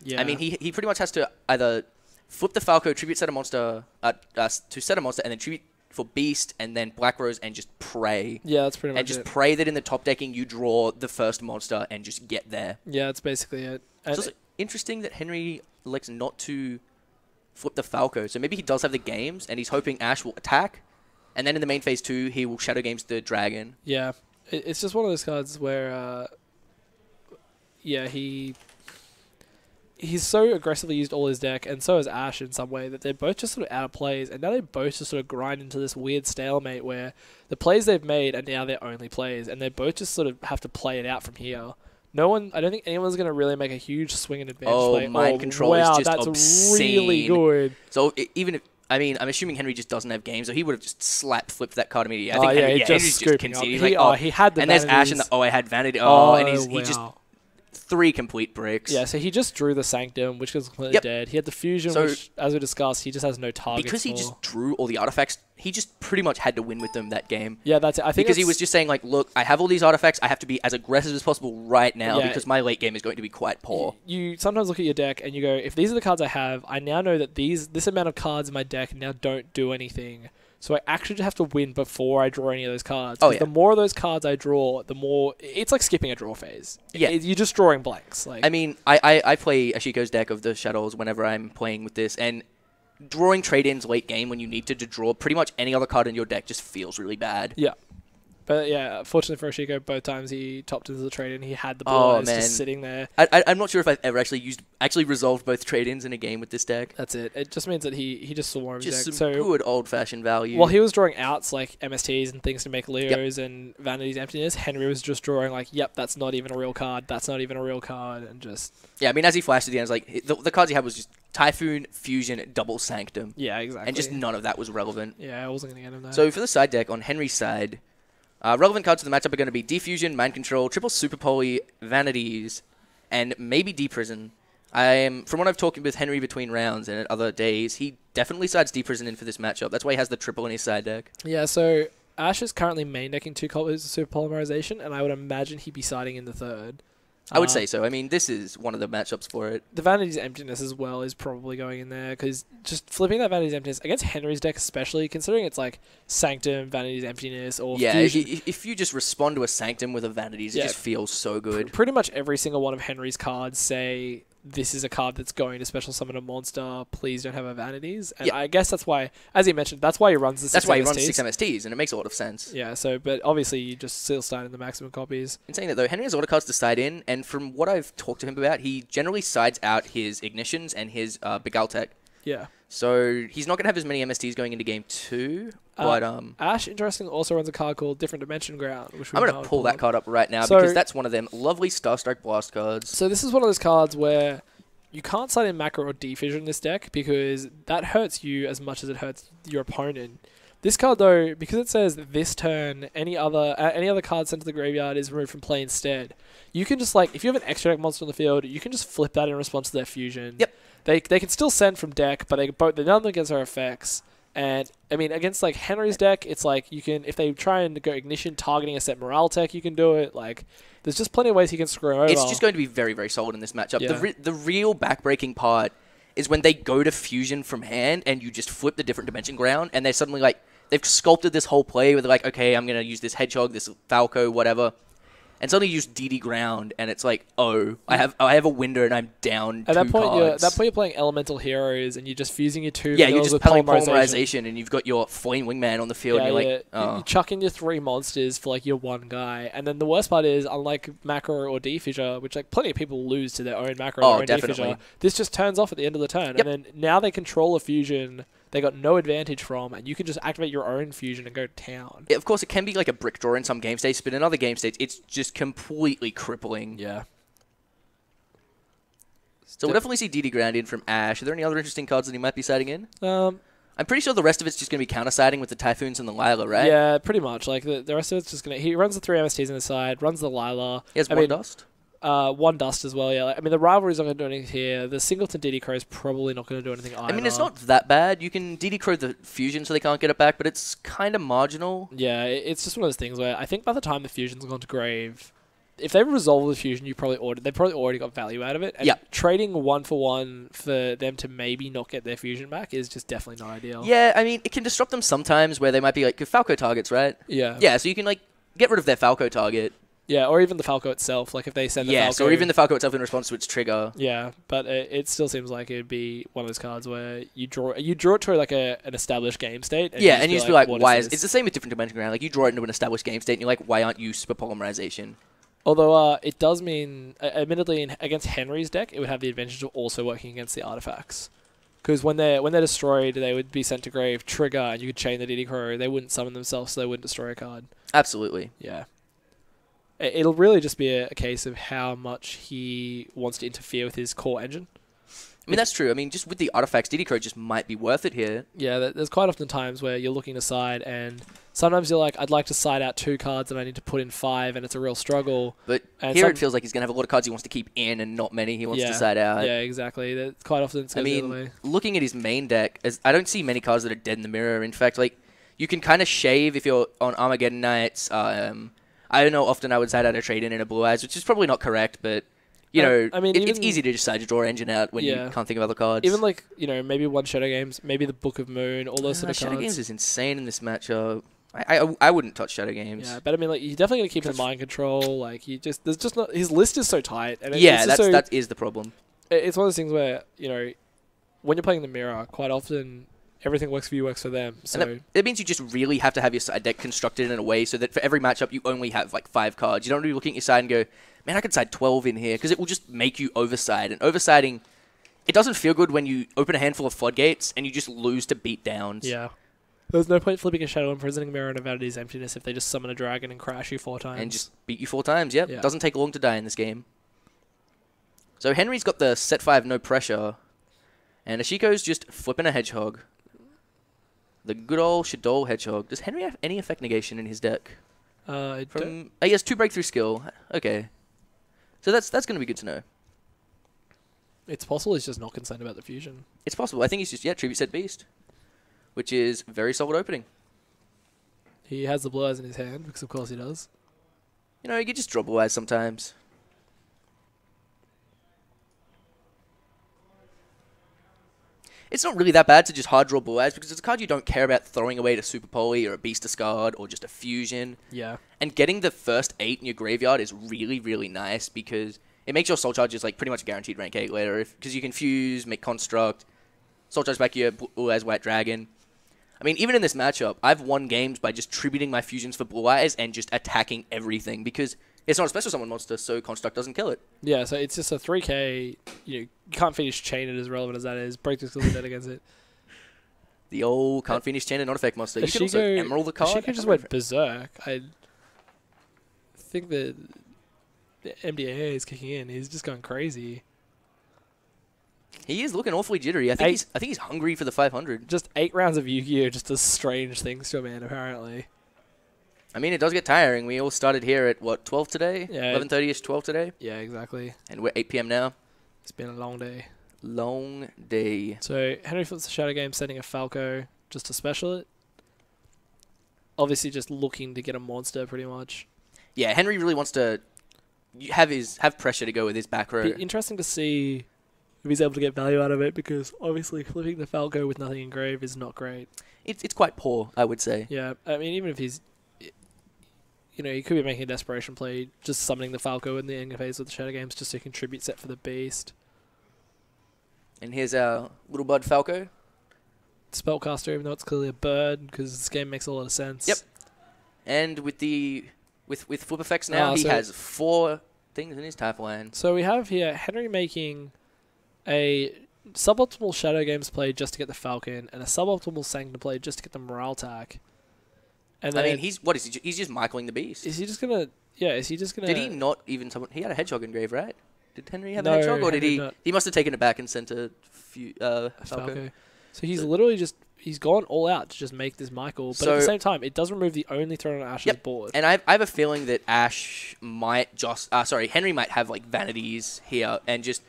Yeah. I mean, he pretty much has to either flip the Falco, tribute set a monster, to set a monster, and then tribute for Beast, and then Black Rose, and just pray. Yeah, that's pretty much it. And just pray that in the top decking you draw the first monster and just get there. Yeah, that's basically it. It's also interesting that Henry elects not to flip the Falco, so maybe he does have the games, and he's hoping Ash will attack, and then in the main phase 2, he will Shadow Games the Dragon. Yeah, it's just one of those cards where, he's so aggressively used all his deck, and so has Ash in some way, that they're both just sort of out of plays, and now they both just sort of grind into this weird stalemate where the plays they've made are now their only plays, and they both just sort of have to play it out from here. I don't think anyone's going to really make a huge swing and advantage play. Mind Control is just that's obscene. Really good. So even if, I'm assuming Henry just doesn't have games, so he would have just flipped that card immediately. I think Henry's just conceded. He had the Vanities. There's Ash in the, I had Vanity. And he just... 3 complete bricks. Yeah, so he just drew the Sanctum, which was completely dead. He had the Fusion, which, as we discussed, he just has no targets because he just drew all the artifacts, he just pretty much had to win with them that game. Yeah, that's it. I think because he was just saying, like, look, I have all these artifacts, I have to be as aggressive as possible right now because my late game is going to be quite poor. You sometimes look at your deck and you go, if these are the cards I have, I now know that this amount of cards in my deck now don't do anything. So I actually just have to win before I draw any of those cards. The more of those cards I draw, the more... It's like skipping a draw phase. Yeah. You're just drawing blanks. Like, I mean, I play Ashiko's deck of the Shadows whenever I'm playing with this, and drawing trade-ins late game when you need to draw pretty much any other card in your deck just feels really bad. Yeah. But yeah, fortunately for Ashiko, both times he topped into the trade-in, he had the blue just sitting there. I'm not sure if I've ever actually resolved both trade-ins in a game with this deck. That's it. It just means that he just saw more of his deck. Just some good old-fashioned value. While he was drawing outs like MSTs and things to make Leos and Vanity's Emptiness, Henry was just drawing like, yep, that's not even a real card, that's not even a real card, and just... Yeah, I mean, as he flashed at the end, it was like, the cards he had was just Typhoon, Fusion, Double Sanctum. Yeah, exactly. And just none of that was relevant. Yeah, I wasn't going to get him there. So for the side deck, on Henry's side... relevant cards to the matchup are going to be Defusion, Mind Control, Triple Super Poly, Vanities, and maybe Deprison. From what I've talked with Henry between rounds and at other days, he definitely sides Deprison in for this matchup. That's why he has the triple in his side deck. Yeah, so Ash is currently main decking 2 copies of Super Polymerization, and I would imagine he'd be siding in the third. I would say so. I mean, this is one of the matchups for it. The Vanity's Emptiness as well is probably going in there, because just flipping that Vanity's Emptiness against Henry's deck especially, considering it's like Sanctum, Vanity's Emptiness, or Fusion. If you just respond to a Sanctum with a Vanity's, it just feels so good. Pretty much every single one of Henry's cards say... This is a card that's going to special summon a monster. Please don't have a Vanities. And I guess that's why, as he mentioned, that's why he runs the 6 MSTs. That's why he runs 6 MSTs, and it makes a lot of sense. Yeah, but obviously you just still side in the maximum copies. In saying that though, Henry has a lot of cards to side in, and from what I've talked to him about, he generally sides out his Ignitions and his Begaltech. Yeah. So he's not going to have as many MSTs going into game 2. But Ash, interestingly, also runs a card called Different Dimension Ground. Which I'm going to pull that card up right now because that's one of them lovely Starstrike Blast cards. So this is one of those cards where you can't side in Macro or Defusion in this deck because that hurts you as much as it hurts your opponent. This card, though, because it says this turn, any other card sent to the graveyard is removed from play instead. You can just, like, if you have an extra deck monster on the field, you can just flip that in response to their fusion. Yep. They can still send from deck, but none of them against their effects. And, I mean, against, like, Henry's deck, it's like you can, if they try and go Ignition targeting a set Morale Tech, you can do it. Like, there's just plenty of ways he can screw him over. It's just going to be very, very solid in this matchup. Yeah. The real backbreaking part is when they go to Fusion from hand and you just flip the Different Dimension Ground and they're suddenly, like, they've sculpted this whole play where they're like, okay, I'm going to use this Hedgehog, this Falco, whatever. and suddenly you use DD ground, and it's like, oh, I have a window, and I'm down at two cards. At that point, you're playing elemental heroes, and you're just fusing your two. Yeah, you're just playing polymerization, and you've got your flame wingman on the field. Yeah, and you're like, oh. You chuck in your 3 monsters for like your one guy, and then the worst part is, unlike macro or defissure, which like plenty of people lose to their own macro or own defissure, this just turns off at the end of the turn, and then now they control a fusion they got no advantage from, and you can just activate your own fusion and go to town. Yeah, of course, it can be like a brick draw in some game states, but in other game states, it's just completely crippling. Yeah. So we'll definitely see DD ground in from Ash. Are there any other interesting cards that he might be siding in? I'm pretty sure the rest of it's just going to be counter-siding with the Typhoons and the Lila, right? Yeah, pretty much. Like the rest of it's just going to... He runs the 3 MSTs on the side, runs the Lila. He has one dust? One dust as well, yeah. I mean, the rivalry's not going to do anything here. The Singleton DD Crow is probably not going to do anything either. I mean, it's not that bad. You can DD Crow the fusion so they can't get it back, but it's kind of marginal. Yeah, it's just one of those things where I think by the time the fusion's gone to grave, if they resolve the fusion, they probably already got value out of it. And trading 1-for-1 for them to maybe not get their fusion back is just definitely not ideal. Yeah, I mean, it can disrupt them sometimes where they might be like Falco targets, right? Yeah. Yeah, so you can like get rid of their Falco target. Yeah, or even the Falco itself, like if they send the Falco... Yes, or even the Falco itself in response to its trigger. Yeah, but it still seems like it'd be one of those cards where you draw it to like an established game state. And yeah, and you just be like, why is... this? It's the same with different dimension ground. Like, you draw it into an established game state, and you're like, why aren't you super polymerization? Although it does mean, admittedly, against Henry's deck, it would have the advantage of also working against the artifacts. Because when they're destroyed, they would be sent to grave, trigger, and you could chain the DD Crow. They wouldn't summon themselves, so they wouldn't destroy a card. Absolutely. Yeah. It'll really just be a case of how much he wants to interfere with his core engine. I mean, that's true. I mean, just with the artifacts, DD Crow just might be worth it here. Yeah, there's quite often times where you're looking to side, and sometimes you're like, I'd like to side out 2 cards, and I need to put in 5, and it's a real struggle. But here it feels like he's going to have a lot of cards he wants to keep in, and not many he wants to side out. Yeah, exactly. Quite often it's the other way. Looking at his main deck, I don't see many cards that are dead in the mirror. In fact, like, you can kind of shave if you're on Armageddon Nights. I don't know, often I would side out a trade in a Blue Eyes, which is probably not correct, but, you know, I mean, it's easy to just side your draw engine out when you can't think of other cards. Even, like, you know, maybe one Shadow Games, maybe the Book of Moon, all those sort of cards. Shadow Games is insane in this matchup. I wouldn't touch Shadow Games. Yeah, but I mean, like, you're definitely going to keep him in mind control. Like, there's just not, his list is so tight. And that is the problem. It's one of those things where, you know, when you're playing the mirror, quite often... everything works for you, works for them. So that means you just really have to have your side deck constructed in a way so that for every matchup you only have like 5 cards. You don't really look at your side and go, man, I could side 12 in here, because it will just make you overside. And oversiding, it doesn't feel good when you open a handful of floodgates and you just lose to beat downs. Yeah. There's no point flipping a Shadow Imprisoning Mirror and a Vanity's Emptiness if they just summon a dragon and crash you 4 times. And just beat you 4 times, yep. Yeah. Doesn't take long to die in this game. So Henry's got the set 5 no pressure, and Ashiko's just flipping a Hedgehog. The good old Shadol Hedgehog. Does Henry have any effect negation in his deck? He has 2 breakthrough skill. Okay. So that's going to be good to know. It's possible he's just not concerned about the fusion. It's possible. I think he's just, Tribute Set Beast. Which is very solid opening. He has the Blue Eyes in his hand, because of course he does. You know, you can just draw Blue Eyes sometimes. It's not really that bad to just hard draw Blue Eyes, because it's a card you don't care about throwing away to Super Poly or a Beast Discard or just a Fusion. Yeah. And getting the first 8 in your graveyard is really, really nice, because it makes your Soul Charges like pretty much guaranteed rank 8 later, because you can fuse, make Construct, Soul Charge back your Blue Eyes White Dragon. I mean, even in this matchup, I've won games by just tributing my fusions for Blue Eyes and just attacking everything, because it's not a special summon monster, so Construct doesn't kill it. Yeah, so it's just a 3k, you can't finish Chain it as relevant as that is. Breakthrough skills are dead against it. The old can't finish Chain and not effect monster. You can also Emerald the card. Ashiko just went berserk. I think the MDA is kicking in. He's just going crazy. He is looking awfully jittery. I think he's hungry for the 500. Just 8 rounds of Yu-Gi-Oh! Just does strange things to a man, apparently. I mean, it does get tiring. We all started here at, 12 today? Yeah. 11:30ish, 12 today? Yeah, exactly. And we're 8 p.m. now. It's been a long day. Long day. So, Henry flips the Shadow Game, setting a Falco just to special it. Obviously, just looking to get a monster, pretty much. Yeah, Henry really wants to have pressure to go with his back row. It'd be interesting to see if he's able to get value out of it, because obviously flipping the Falco with nothing engraved is not great. It's quite poor, I would say. Yeah, I mean, even if he's... he could be making a desperation play, just summoning the Falco in the end phase of the Shadow Games just to contribute set for the Beast. And here's our little bud Falco. Spellcaster, even though it's clearly a bird, because this game makes a lot of sense. Yep. And with flip effects now, he has 4 things in his type line. So we have here Henry making a suboptimal Shadow Games play just to get the Falcon, and a suboptimal Sanctum play just to get the Morale Tack. And then, he's just Michaeling the Beast. Is he just gonna? Yeah, is he just gonna? Did he not even summon? He had a hedgehog in grave, right? Did Henry have a hedgehog, or did he? Not. He must have taken it back and sent a Falco. So he's literally he's gone all out to just make this Michael, but at the same time, it does remove the only threat on Ash's board. And I have a feeling that Henry might have like vanities here, and just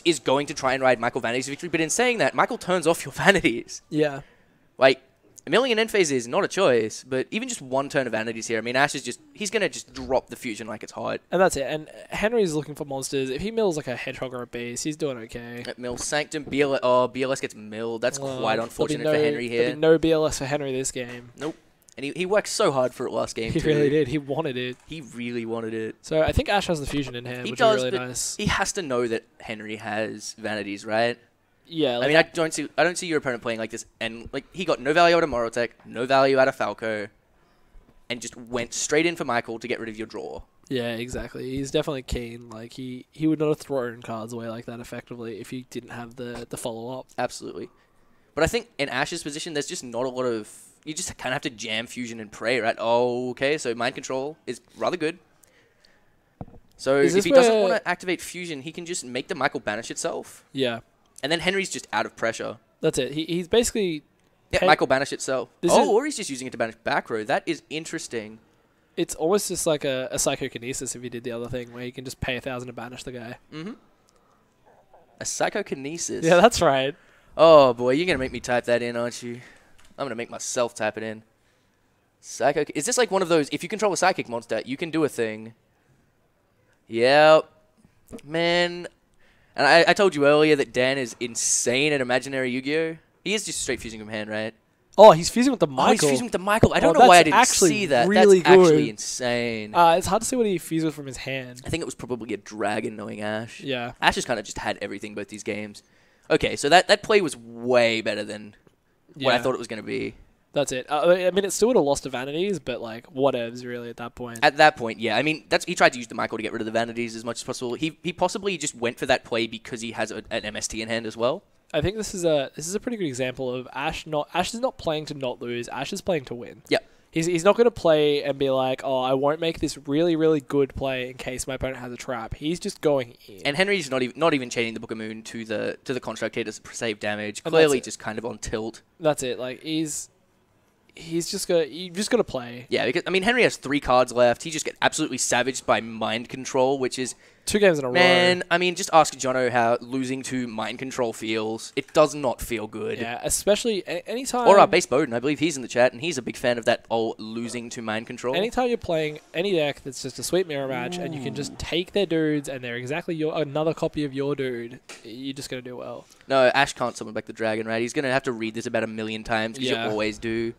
is going to try and ride Michael Vanity's victory. But in saying that, Michael turns off your vanities. Yeah. Like, a million end phase is not a choice, but even just one turn of vanities here, I mean, Ash is he's going to just drop the fusion like it's hot. And that's it. And Henry's looking for monsters. If he mills like a hedgehog or a beast, he's doing okay. Mills Sanctum, BLS. Oh, BLS gets milled. That's quite unfortunate for Henry here. There'll be no BLS for Henry this game. Nope. And he worked so hard for it last game, He really did. He wanted it. He really wanted it. So I think Ash has the fusion in hand, which is really nice. He has to know that Henry has vanities, right? Yeah. Like, I mean, I don't see your opponent playing like this, and like he got no value out of Morotech, no value out of Falco, and just went straight in for Michael to get rid of your draw. Yeah, exactly. He's definitely keen. Like he would not have thrown cards away like that effectively if he didn't have the follow up. Absolutely. But I think in Ash's position, there's just not a lot of. You just kind of have to jam fusion and pray, right? Oh, okay. So mind control is rather good. So if he doesn't want to activate fusion, he can just make the Michael banish itself. Yeah. And then Henry's just out of pressure. That's it. He's basically... Yeah, Michael banish itself. Or he's just using it to banish back row. That is interesting. It's almost just like a psychokinesis if he did the other thing, where he can just pay 1,000 to banish the guy. Mm-hmm. A psychokinesis. Yeah, that's right. Oh, boy. You're going to make me type that in, aren't you? I'm going to make myself type it in. Is this like one of those, if you control a psychic monster, you can do a thing? Yep. Man... And I told you earlier that Dan is insane at imaginary Yu-Gi-Oh! He is just straight fusing from hand, right? Oh, he's fusing with the Michael. Oh, he's fusing with the Michael. I don't know why I didn't see that. Really that's actually insane. It's hard to see what he fused with from his hand. I think it was probably a dragon knowing Ash. Yeah. Ash has kind of just had everything both these games. Okay, so that play was way better than what I thought it was going to be. That's it. I mean, it still would have lost to vanities, but like, whatevs really at that point. At that point, yeah. I mean, he tried to use the Michael to get rid of the vanities as much as possible. He possibly just went for that play because he has an MST in hand as well. I think this is a pretty good example of Ash is not playing to not lose. Ash is playing to win. Yeah. He's not going to play and be like, oh, I won't make this really, really good play in case my opponent has a trap. He's just going in. And Henry's not even chaining the Book of Moon to the construct here to save damage. Clearly just kind of on tilt. That's it. Like, you just got to play. Yeah, because I mean Henry has 3 cards left. He just get absolutely savaged by mind control, which is 2 games in a row. Man, I mean, just ask Jono how losing to mind control feels. It does not feel good. Yeah, especially anytime. Or Base Bowden, I believe he's in the chat, and he's a big fan of that old losing to mind control. Anytime you're playing any deck that's just a sweet mirror match, and you can just take their dudes, and they're exactly another copy of your dude, you're just gonna do well. No, Ash can't summon back the dragon, right? He's gonna have to read this about 1,000,000 times because you always do.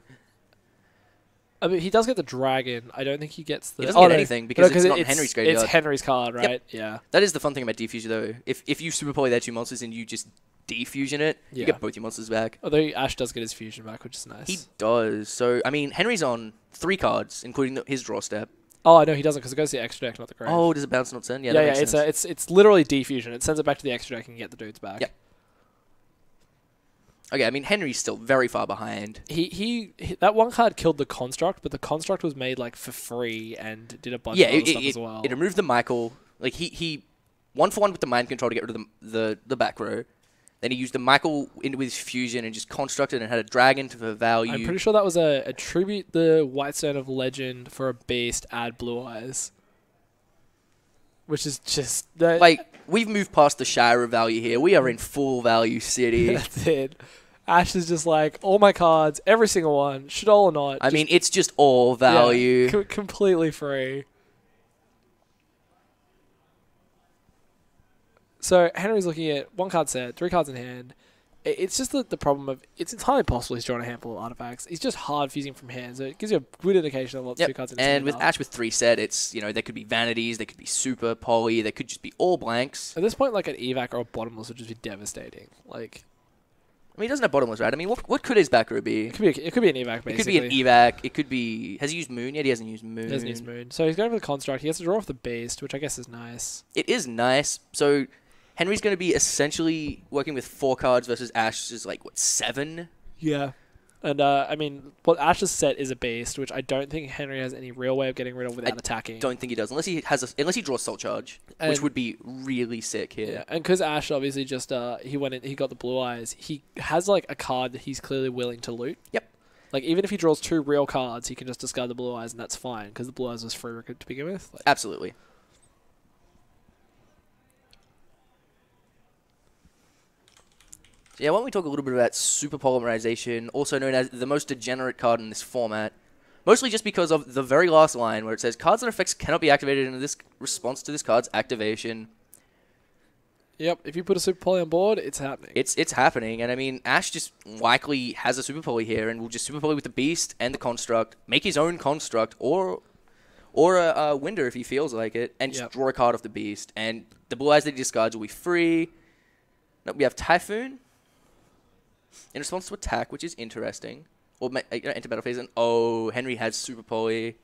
I mean, he does get the dragon. I don't think he gets the... He doesn't get anything because it's not Henry's graveyard. It's Henry's card, right? Yep. Yeah. That is the fun thing about defusion, though. If you super poly their 2 monsters and you just defusion it, you get both your monsters back. Although Ash does get his fusion back, which is nice. He does. So, I mean, Henry's on 3 cards, including his draw step. Oh, no, he doesn't because it goes to the extra deck, not the grave. Oh, does it bounce not send? Yeah, yeah. It's literally defusion. It sends it back to the extra deck and you get the dudes back. Yep. Okay, I mean, Henry's still very far behind. He that one card killed the construct, but the construct was made like for free and did a bunch of other stuff as well. It removed the Michael. Like he 1-for-1 with the mind control to get rid of the back row. Then he used the Michael into his fusion and just constructed and had a dragon for value. I'm pretty sure that was a tribute the Whitestone of Legend for a beast, add Blue Eyes. Which is just... like, we've moved past the Shire of value here. We are in full value city. That's it. Ash is just like, all my cards, every single one, should all or not. I mean, it's just all value. Yeah, completely free. So, Henry's looking at 1 card set, 3 cards in hand. It's just the problem of it's entirely possible he's drawing a handful of artifacts. He's just hard fusing from hand, so it gives you a good indication of what two cards in his hand And with Ash with 3 set, it's, you know, there could be vanities, there could be super poly, there could just be all blanks. At this point, like an evac or a bottomless would just be devastating. Like, I mean, he doesn't have bottomless, right? I mean, what could his back row be? It could be an evac, basically. It could be an evac. It could be... Has he used Moon yet? He hasn't used Moon. He hasn't used Moon. So he's going for the construct. He has to draw off the beast, which I guess is nice. It is nice. So Henry's going to be essentially working with 4 cards versus Ash's, like, what, 7? Yeah. And, I mean, what Ash's set is a beast, which I don't think Henry has any real way of getting rid of without attacking. Don't think he does, unless he draws Soul Charge, which would be really sick here. Yeah, and because Ash obviously just he got the blue eyes, he has like a card that he's clearly willing to loot. Yep. Like even if he draws 2 real cards, he can just discard the blue eyes, and that's fine because the blue eyes was free to begin with. Like, absolutely. Yeah, why don't we talk a little bit about Super Polymerization, also known as the most degenerate card in this format. Mostly just because of the very last line where it says, cards and effects cannot be activated in this response to this card's activation. Yep, if you put a Super Poly on board, it's happening. It's happening, and I mean, Ash just likely has a Super Poly here, and will just Super Poly with the Beast and the Construct, make his own Construct, or a Winder if he feels like it, and just draw a card off the Beast. And the blue eyes that he discards will be free. No, we have Typhoon in response to attack, which is interesting. Or enter battle phase, and Henry has Super Poly.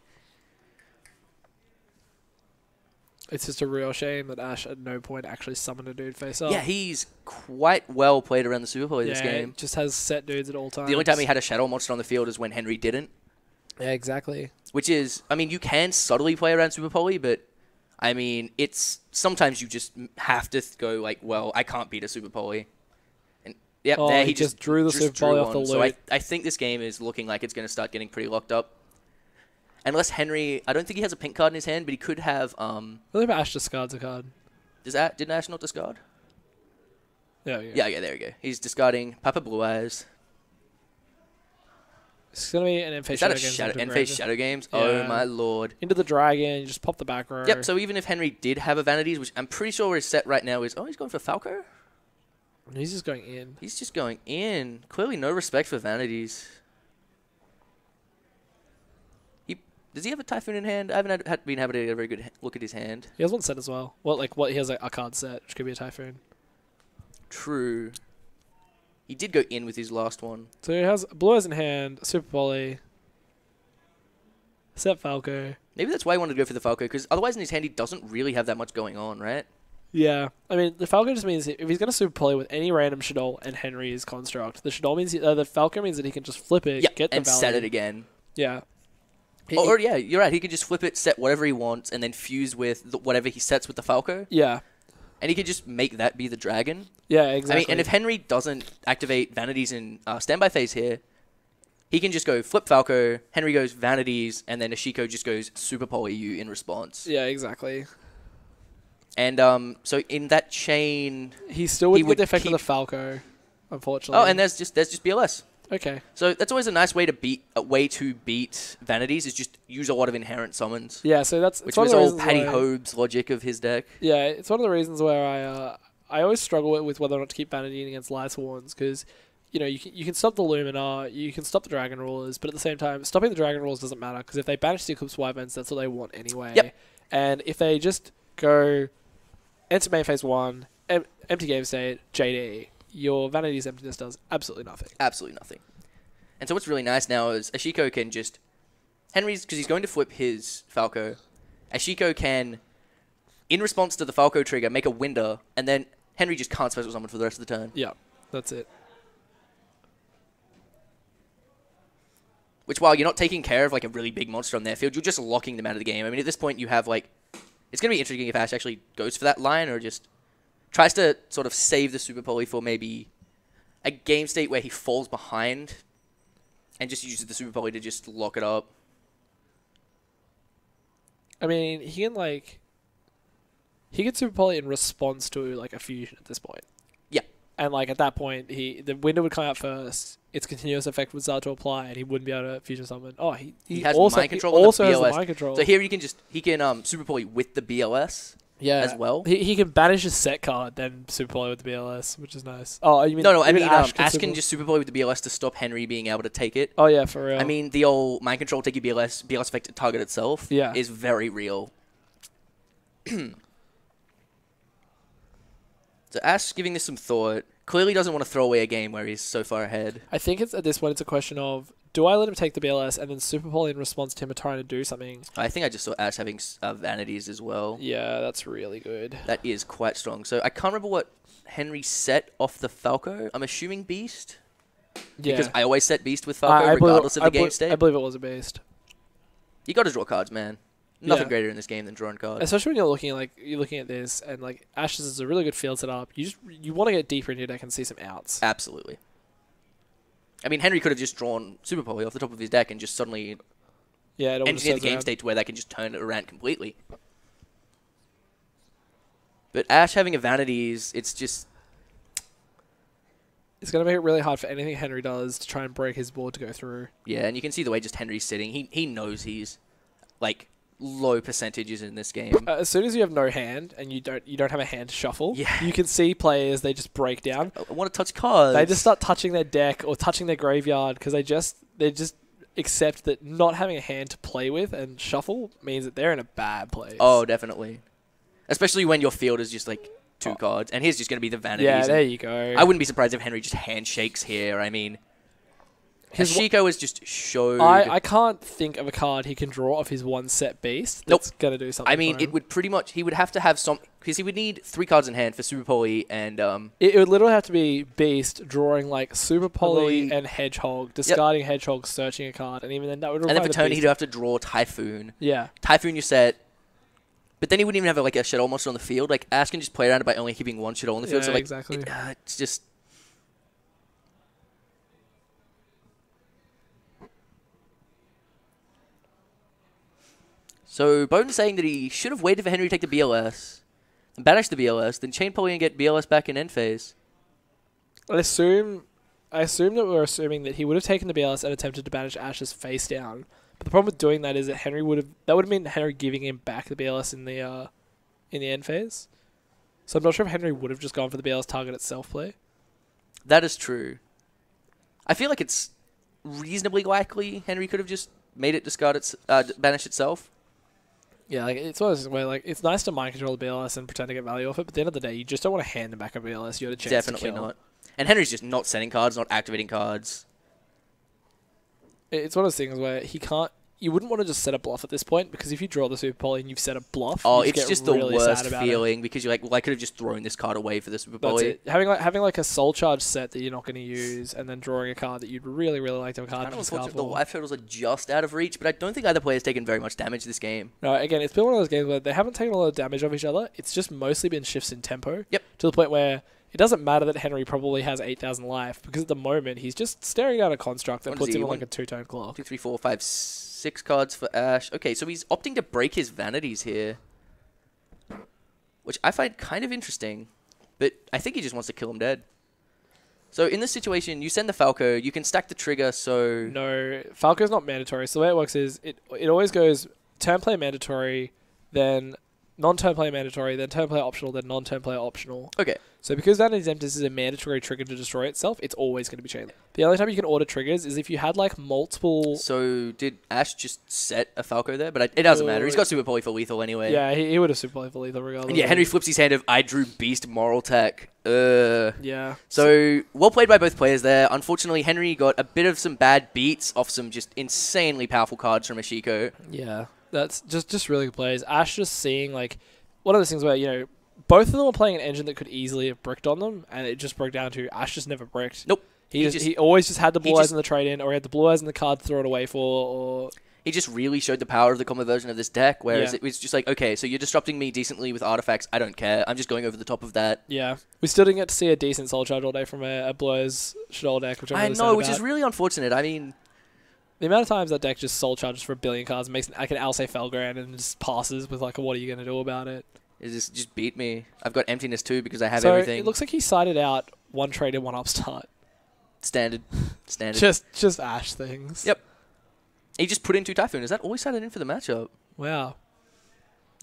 It's just a real shame that Ash at no point actually summoned a dude face up. Yeah, he's quite well played around the Super Poly this game. It just has set dudes at all times. The only time he had a Shadow Monster on the field is when Henry didn't. Yeah, exactly. Which is, I mean, you can subtly play around Super Poly, but I mean, it's sometimes you just have to go like, well, I can't beat a Super Poly. Yep, there he just drew the Super Poly off the loot. So I think this game is looking like it's going to start getting pretty locked up. Unless Henry... I don't think he has a pink card in his hand, but he could have... I believe Ash discards a card. Didn't Ash not discard? Yeah, there we go. He's discarding Papa Blue Eyes. It's going to be an End-Phase Shadow Games. End-Phase Shadow Games? Yeah. Oh, my lord. Into the Dragon, you just pop the back row. Yep, so even if Henry did have a Vanities, which I'm pretty sure his set right now is... Oh, he's going for Falco? He's just going in. He's just going in. Clearly no respect for Vanities. Does he have a Typhoon in hand? I haven't been able to get a very good look at his hand. He has one set as well. Well, he has like a card set, which could be a Typhoon. True. He did go in with his last one. So he has Blue Eyes in hand, Super Poly, set Falco. Maybe that's why he wanted to go for the Falco, because otherwise in his hand he doesn't really have that much going on, right? Yeah. I mean, the Falco just means if he's going to Super Poly with any random Shadol and Henry's Construct, the Shadol means the Falco means that he can just flip it, get the and set it again. Yeah. Or yeah, you're right. He could just flip it, set whatever he wants, and then fuse with whatever he sets with the Falco. Yeah. And he could just make that be the dragon. Yeah, exactly. I mean, and if Henry doesn't activate Vanities in standby phase here, he can just go flip Falco, Henry goes Vanities, and then Ashiko just goes Super Poly you in response. Yeah, exactly. And so in that chain... He still would get the effect of the Falco, unfortunately. Oh, and there's just BLS. Okay. So that's always a nice way to beat Vanities, is just use a lot of inherent summons. Yeah, so which was all Paddy Hobe's logic of his deck. Yeah, it's one of the reasons where I always struggle with whether or not to keep Vanity against Lightsworns, because you know you can stop the Luminar, you can stop the Dragon Rulers, but at the same time, stopping the Dragon Rulers doesn't matter, because if they banish the Eclipse Wyverns, that's what they want anyway. Yep. And if they just go enter main phase 1, empty game state, JD, your Vanity's emptiness does absolutely nothing. Absolutely nothing. And so what's really nice now is Ashiko can just... Henry's... Because he's going to flip his Falco. Ashiko can, in response to the Falco trigger, make a Winder, and then Henry just can't special summon for the rest of the turn. Yeah, that's it. Which, while you're not taking care of like a really big monster on their field, you're just locking them out of the game. I mean, at this point, you have like... It's going to be interesting if Ash actually goes for that line, or just... tries to sort of save the Super Poly for maybe a game state where he falls behind and just uses the Super Poly to just lock it up. I mean, he can Super Poly in response to like a fusion at this point. Yeah. And like at that point, the window would come out first. Its continuous effect would start to apply, and he wouldn't be able to fusion summon. Oh, he has also mind control. He also has the mind control. So here he can Super Poly with the BLS. as well. He can banish his set card, then Super Poly with the BLS, which is nice. Oh, you mean No, I mean Ash can just Super Poly with the BLS to stop Henry being able to take it. Oh yeah, for real. I mean, the old mind control take your BLS effect to target itself is very real. So Ash giving this some thought. Clearly doesn't want to throw away a game where he's so far ahead. I think it's at this point it's a question of, do I let him take the BLS and then Super Poly in response to him trying to do something? I think I just saw Ash having vanities as well. Yeah, that's really good. That is quite strong. So I can't remember what Henry set off the Falco. I'm assuming Beast. Yeah. Because I always set Beast with Falco regardless of the game state. I believe it was a Beast. You got to draw cards, man. Nothing greater in this game than drawing cards. Especially when you're looking at this and like Ash's is a really good field setup. You want to get deeper into your deck and see some outs. Absolutely. I mean, Henry could have just drawn Super Poly off the top of his deck and just suddenly engineered the game state to where they can just turn it around completely. But Ash having a Vanities, it's going to make it really hard for anything Henry does to try and break his board to go through. Yeah, and you can see the way just Henry's sitting. He knows he's like low percentages in this game. As soon as you have no hand and you don't have a hand to shuffle, you can see players, they just break down. I want to touch cards. They just start touching their deck or touching their graveyard because they just accept that not having a hand to play with and shuffle means that they're in a bad place. Oh, definitely. Especially when your field is just like 2 cards and here's just going to be the Vanities. Yeah, there you go. I wouldn't be surprised if Henry just handshakes here. I mean, Ashoka has just showed... I can't think of a card he can draw off his one set beast that's going to do something. I mean, it would pretty much... He would have to have some... Because he would need 3 cards in hand for Super Poly and... It would literally have to be Beast drawing like Super Poly and Hedgehog, discarding Hedgehog, searching a card, and even then that would require... And then for turn, he'd have to draw Typhoon. Yeah. Typhoon you set... But then he wouldn't even have like a Shadow monster on the field. Like, Ash can just play around it by only keeping 1 Shadow on the field. Yeah, so like, exactly. It's just... So, Bowden's saying that he should have waited for Henry to take the BLS, and banish the BLS, then chain Poly and get BLS back in end phase. I assume that we're assuming that he would have taken the BLS and attempted to banish Ash's face down. But the problem with doing that is that would have meant Henry giving him back the BLS in the end phase. So I'm not sure if Henry would have just gone for the BLS target itself play. That is true. I feel like it's reasonably likely Henry could have just made it banish itself. Yeah, like it's one of those where like it's nice to mind control the BLS and pretend to get value off it, but at the end of the day, you just don't want to hand them back a BLS. You have a chance Definitely to kill. not. And Henry's just not sending cards, not activating cards. It's one of those things where you wouldn't want to just set a bluff at this point, because if you draw the Super Poly and you've set a bluff, it's just really the worst feeling because you're like, well, I could have just thrown this card away for the Super Poly. Having like a Soul Charge set that you're not going to use, and then drawing a card that you'd really, really like to have a card to discard for. The life hurdles are just out of reach, but I don't think either player has taken very much damage this game. No, again, it's been one of those games where they haven't taken a lot of damage off each other. It's just mostly been shifts in tempo. Yep. To the point where it doesn't matter that Henry probably has 8,000 life, because at the moment he's just staring down a construct that puts him on like a 2-tone clock. 2, 3, 4, 5, 6 cards for Ash. Okay, so he's opting to break his Vanities here, which I find kind of interesting, but I think he just wants to kill him dead. So in this situation, you send the Falco, you can stack the trigger, so... No, Falco's not mandatory. So the way it works is it always goes turn play mandatory, then non-turn play mandatory, then turn play optional, then non-turn play optional. Okay. So because Vanity's Emptiness is a mandatory trigger to destroy itself, it's always going to be chained. The only time you can order triggers is if you had like multiple... So did Ash just set a Falco there? But it doesn't matter. He's got Super Poly for lethal anyway. Yeah, he would have Super Poly for lethal regardless. And yeah, Henry flips his hand of I drew Beast Moral Tech. Yeah. So well played by both players there. Unfortunately, Henry got a bit of some bad beats off some just insanely powerful cards from Ashiko. Yeah, that's just really good plays. Ash just seeing like one of those things where, you know, both of them were playing an engine that could easily have bricked on them, and it just broke down to Ash just never bricked. Nope. He always just had the blue eyes in the trade-in, or he had the blue eyes in the card to throw it away for, or... He just really showed the power of the combo version of this deck, whereas it was just like, okay, so you're disrupting me decently with artifacts, I don't care, I'm just going over the top of that. Yeah. We still didn't get to see a decent Soul Charge all day from a Blue Eyes Shadol deck, which I'm really sad about. Which is really unfortunate. I mean... The amount of times that deck just Soul Charges for a billion cards makes like an Alcei Felgrand and just passes with like, what are you going to do about it? Is this just beat me? I've got Emptiness too because I have everything. It looks like he sided out one trade and one upstart. Standard. Just Ash things. Yep. He just put in 2 Typhoon. Is that all he sided in for the matchup? Wow.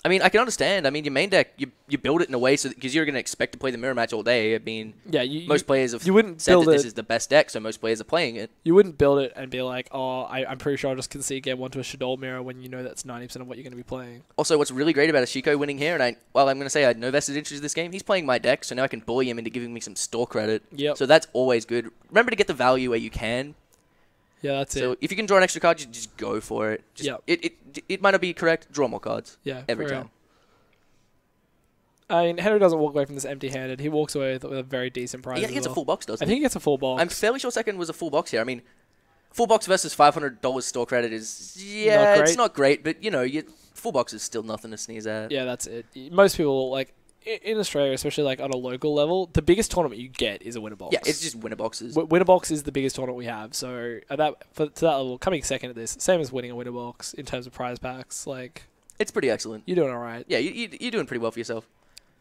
I mean, I can understand. I mean, your main deck, you build it in a way so because you're going to expect to play the mirror match all day. I mean, yeah, most players have you wouldn't said build that this it, is the best deck, so most players are playing it. You wouldn't build it and be like, oh, I'm pretty sure I'll just concede game 1 to a Shadol mirror when you know that's 90% of what you're going to be playing. Also, what's really great about Ashoka winning here, and I'm going to say I had no vested interest in this game, he's playing my deck, so now I can bully him into giving me some store credit. Yep. So that's always good. Remember to get the value where you can. Yeah, that's it. So if you can draw an extra card, just go for it. It might not be correct. Draw more cards. Yeah, every time. I mean, Henry doesn't walk away from this empty-handed. He walks away with a very decent prize. Yeah, he gets a full box, doesn't he? I think he gets a full box. I'm fairly sure second was a full box here. I mean, full box versus $500 store credit is it's not great, but full box is still nothing to sneeze at. Yeah, that's it. Most people like in Australia, especially like on a local level, the biggest tournament you get is a winner box. Yeah, it's just winner boxes. Winner box is the biggest tournament we have. So to that level, coming second at this, same as winning a winner box in terms of prize packs. Like, it's pretty excellent. You're doing all right. Yeah, you're doing pretty well for yourself.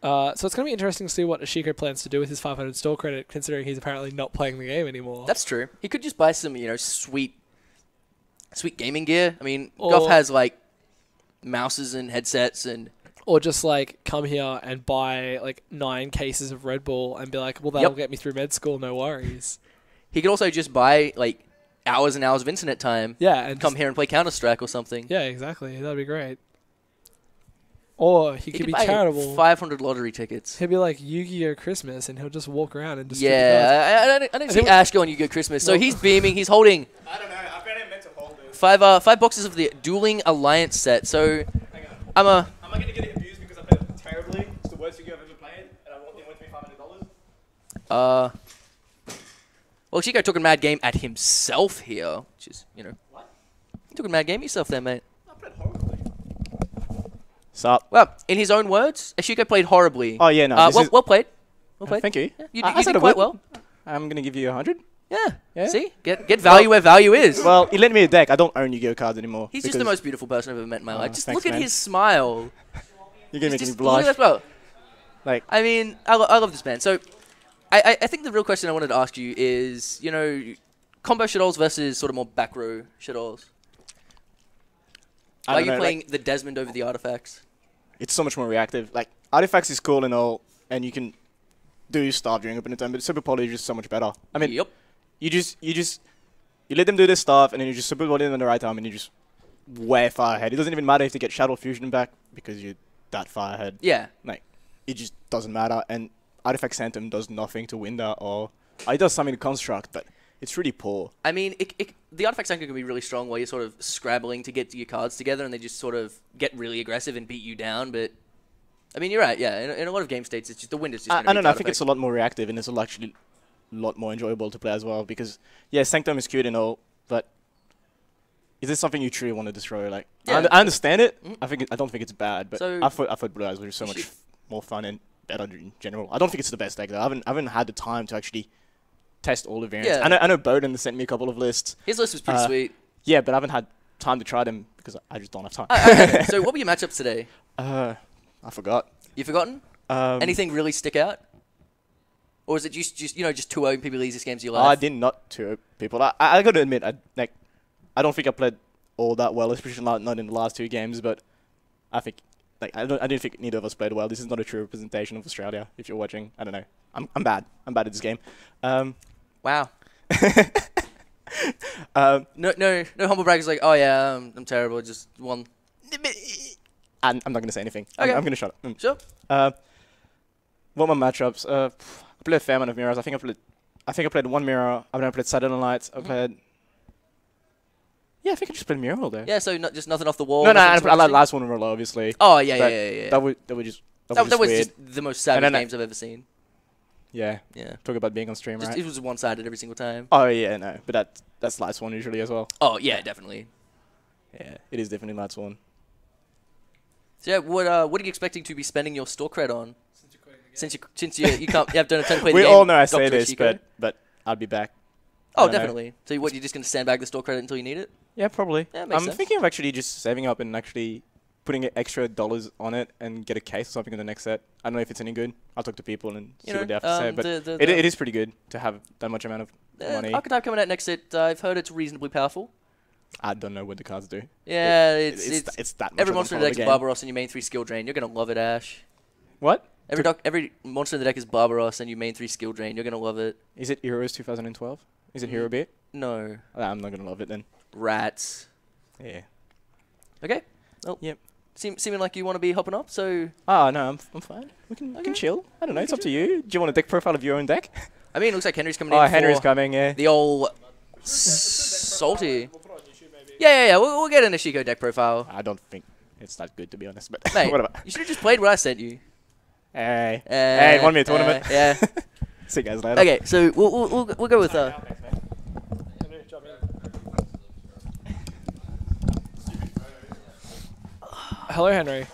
So it's going to be interesting to see what Ashoka plans to do with his 500 store credit, considering he's apparently not playing the game anymore. That's true. He could just buy some, sweet gaming gear. I mean, Guf has like mouses and headsets and. Or just like come here and buy like 9 cases of Red Bull and be like, well, that'll get me through med school, no worries. He could also just buy like hours and hours of internet time. Yeah, and come here and play Counter-Strike or something. Yeah, exactly. That'd be great. Or he could be buy charitable. 500 lottery tickets. He'll be like Yu-Gi-Oh! Christmas, and he'll just walk around and distribute I don't see Ash going Yu-Gi-Oh! Christmas. So he's beaming. He's holding. I don't know. I've been meant to hold it. 5 boxes of the Dueling Alliance set. So Am I going to get abused because I played it terribly? It's the worst Yu-Gi-Oh! I've ever played, and I want it to be $500. Well, Chico took a mad game at himself here, which is What? You took a mad game yourself there, mate. I played horribly. Sup? Well, in his own words, Ashoka played horribly. Oh yeah, no. Well played. Well played. Thank you. Yeah, you I did quite well. I'm gonna give you 100. Yeah. See, get value where value is. Well, he lent me a deck. I don't own Yu-Gi-Oh cards anymore. He's just the most beautiful person I've ever met in my life. Just thanks, look at man. his smile. You're gonna make me Look blush. at that smile. Like, I mean, I love this man. So, I think the real question I wanted to ask you is, combo shadows versus sort of more back row shadows. Are you playing the Desmond over the artifacts? It's so much more reactive. Like, artifacts is cool and all, and you can do stuff during open time, but super poly is just so much better. I mean, Yep. you let them do this stuff, and then you just super poly in the right time, and you're just way far ahead. It doesn't even matter if they get Shadow Fusion back because you're that far ahead. Yeah. Like, it just doesn't matter, and Artifact Phantom does nothing to win that, or it does something to Construct, but it's really poor. I mean, the artifact cycle can be really strong while you're sort of scrabbling to get your cards together, and they just sort of get really aggressive and beat you down. But I mean, you're right. Yeah, in a lot of game states, it's just the wind is just. I don't know. I think it's a lot more reactive, and it's actually a lot more enjoyable to play as well. Because yeah, Sanctum is cute and all, but is this something you truly want to destroy? Like, yeah. I understand it. I don't think it's bad, but So I thought Blue Eyes was so much more fun and better in general. I don't think it's the best deck though. I haven't had the time to actually test all the variants. Yeah. I know Bowden sent me a couple of lists. His list was pretty sweet. Yeah, but I haven't had time to try them because I just don't have time. Okay. So what were your matchups today? I forgot. You've forgotten? Anything really stick out? Or is it just 2-0 people the easiest games of your life? I did not to people. I got to admit, I don't think I played all that well, especially not in the last 2 games. But I think I don't think neither of us played well. This is not a true representation of Australia. If you're watching, I don't know. I'm bad. I'm bad at this game. Wow. No humble braggers like, oh yeah, I'm terrible. Just one. I'm not going to say anything. Okay. I'm going to shut up. Sure. What are my matchups? I played a fair amount of mirrors. I think I played 1 mirror. I played Saturday Nights. I played. Yeah, I think I just played mirror all day. Yeah, so just nothing off the wall. No, I like last one roller, obviously. Oh yeah. That was just. That was weird. just the most savage games I've ever seen. Yeah. Yeah. Talk about being on stream, Just, right? it was one-sided every single time. Oh yeah, no, but that's last one usually as well. Oh yeah, definitely. Yeah, it is definitely last one. So yeah, what are you expecting to be spending your store cred on? Since you have done a ton of play. We the all game, know I say Dr. this, Ashiko. but I'll be back. Oh, definitely. So you're just going to stand back the store credit until you need it? Yeah, probably. Yeah, makes I'm sense. thinking of actually just saving up and actually putting extra dollars on it and get a case or something in the next set. I don't know if it's any good. I'll talk to people and see what they have to say. But it is pretty good to have that much amount of money. Archetype coming out next set. I've heard it's reasonably powerful. I don't know what the cards do. Yeah, it's that much every of monster in the the deck is Barbaros and you main 3 skill drain. You're gonna love it, Ash. What? Every monster in the deck is Barbaros and you main 3 skill drain. You're gonna love it. Is it Heroes 2012? Is it Hero Beat? No. I'm not gonna love it then. Rats. Yeah. Okay. Oh. Yep. Seeming like you want to be hopping up, so... Oh, no, I'm fine. We can chill. I don't know, it's up to you. Do you want a deck profile of your own deck? I mean, it looks like Henry's coming in Oh, for Henry's coming, yeah. the old... salty. Yeah. We'll get an Ashiko deck profile. I don't think it's that good, to be honest, but Mate, whatever. you should have just played what I sent you. Hey, 1 minute tournament. Yeah. See you guys later. Okay, so we'll go with... Hello, Henry.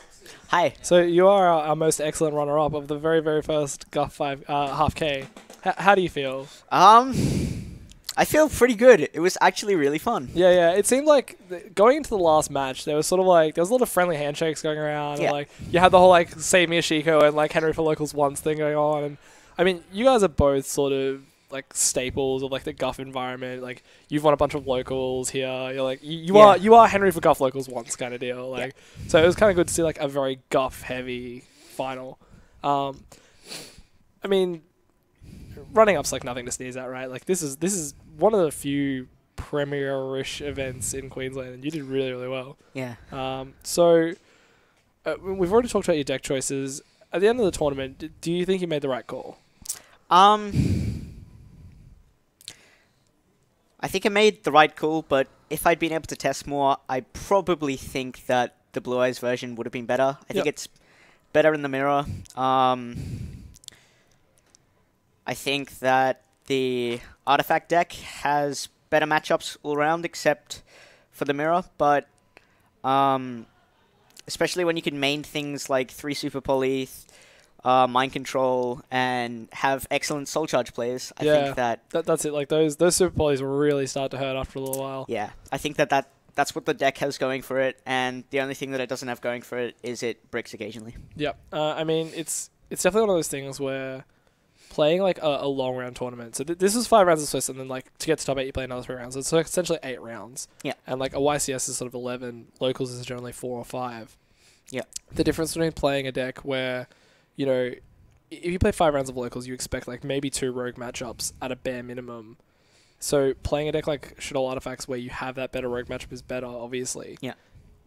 Hi. So you are our most excellent runner-up of the very, very first GufTV half K. How do you feel? I feel pretty good. It was actually really fun. Yeah. It seemed like going into the last match, there was a lot of friendly handshakes going around. Yeah. And, like, you had the whole like save me Ashiko and like Henry for Locals once thing going on. And I mean, you guys are both sort of like staples of like the Guff environment. Like you've won a bunch of locals here. You're like you are Henry for Guff Locals once kind of deal. Like so it was kind of good to see like a very Guff heavy final. I mean, running up's like nothing to sneeze at, right? Like this is one of the few premier-ish events in Queensland, and you did really, really well. Yeah. So we've already talked about your deck choices. At the end of the tournament, do you think you made the right call? I think I made the right call, but if I'd been able to test more, I probably think that the Blue Eyes version would have been better. I think it's better in the mirror. I think that the Artifact deck has better matchups all around, except for the mirror, but especially when you can main things like 3 Super Poly, Mind Control, and have excellent Soul Charge plays. I think that's it. Like those Super Polys really start to hurt after a little while. Yeah, I think that's what the deck has going for it, and the only thing that it doesn't have going for it is it bricks occasionally. Yep. I mean, it's definitely one of those things where playing like a long round tournament. So this is 5 rounds of Swiss, and then like to get to top 8, you play another 3 rounds. So it's essentially 8 rounds. Yeah. And like a YCS is sort of 11. Locals is generally 4 or 5. Yeah. The difference between playing a deck where, you know, if you play 5 rounds of locals, you expect like maybe 2 rogue matchups at a bare minimum. So playing a deck like Shuttle Artifacts where you have that better rogue matchup is better, obviously. Yeah.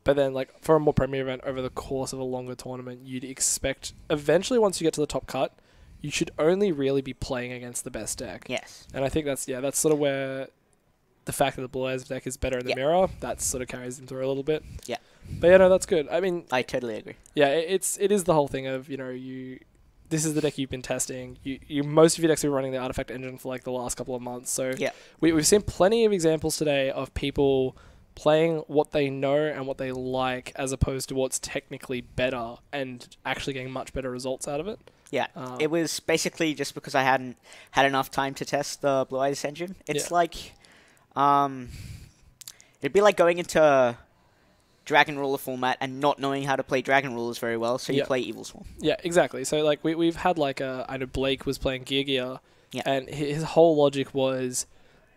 But then like for a more premier event over the course of a longer tournament, you'd expect eventually once you get to the top cut, you should only really be playing against the best deck. Yes. And I think that's sort of where the fact that the Blue Eyes deck is better in the mirror, that sort of carries them through a little bit. Yeah. But yeah, no, that's good. I mean, I totally agree. Yeah, it is the whole thing of, you know, this is the deck you've been testing. You most of your decks are running the Artifact engine for like the last couple of months. So yeah. We've seen plenty of examples today of people playing what they know and what they like as opposed to what's technically better and actually getting much better results out of it. Yeah, it was basically just because I hadn't had enough time to test the Blue Eyes engine. It's like, it'd be like going into Dragon Ruler format and not knowing how to play Dragon Rulers very well, so you play Evil Swarm. Yeah, exactly. So like we've had like I know Blake was playing Gear, and his whole logic was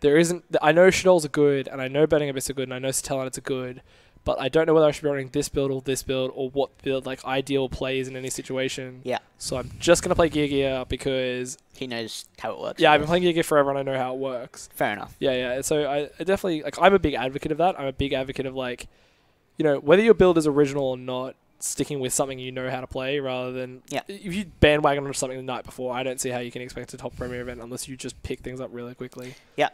I know Shadows are good, and I know Burning Abyss are good, and I know Satellanids are good, but I don't know whether I should be running this build or what the like ideal play is in any situation. Yeah. So I'm just gonna play Gear because he knows how it works. Yeah, I've been playing Gear forever, and I know how it works. Fair enough. Yeah. So I definitely like. I'm a big advocate of that. I'm a big advocate of like, you know, whether your build is original or not, sticking with something you know how to play rather than if you bandwagon on something the night before. I don't see how you can expect a top premier event unless you just pick things up really quickly. Yeah.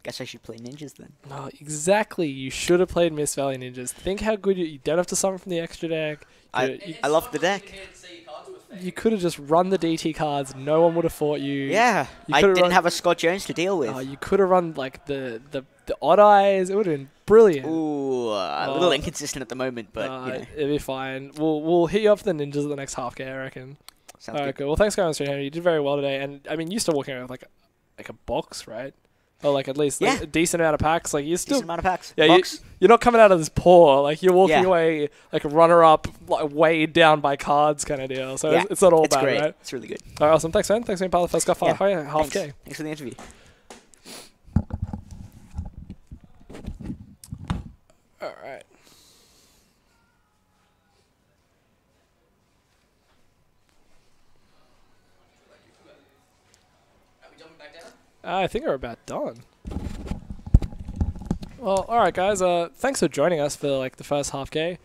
Guess I should play ninjas then. No, exactly. You should have played Mist Valley Ninjas. Think how good you don't have to summon from the extra deck. I love the deck. You could have just run the DT cards. No one would have fought you. Yeah, I didn't have a Scott Jones to deal with. You could have run like the Odd Eyes. It would have been brilliant. Ooh, a little inconsistent at the moment, but you know. It'll be fine. We'll hit you up for the ninjas at the next half K, I reckon. Sounds good. Cool. Well, thanks, guys, Henry. You did very well today, and I mean, you still walking around with like a box, right? Or like at least like a decent amount of packs. Like you're still decent amount of packs. Yeah, you're not coming out of this poor. Like you're walking away like runner up, like weighed down by cards kind of deal. So it's not all bad, great. right? It's really good. All right, awesome. Thanks, man. Thanks for being part of the first half K. Thanks for the interview. All right. I think we're about done. Well, all right, guys. Thanks for joining us for like the first half K.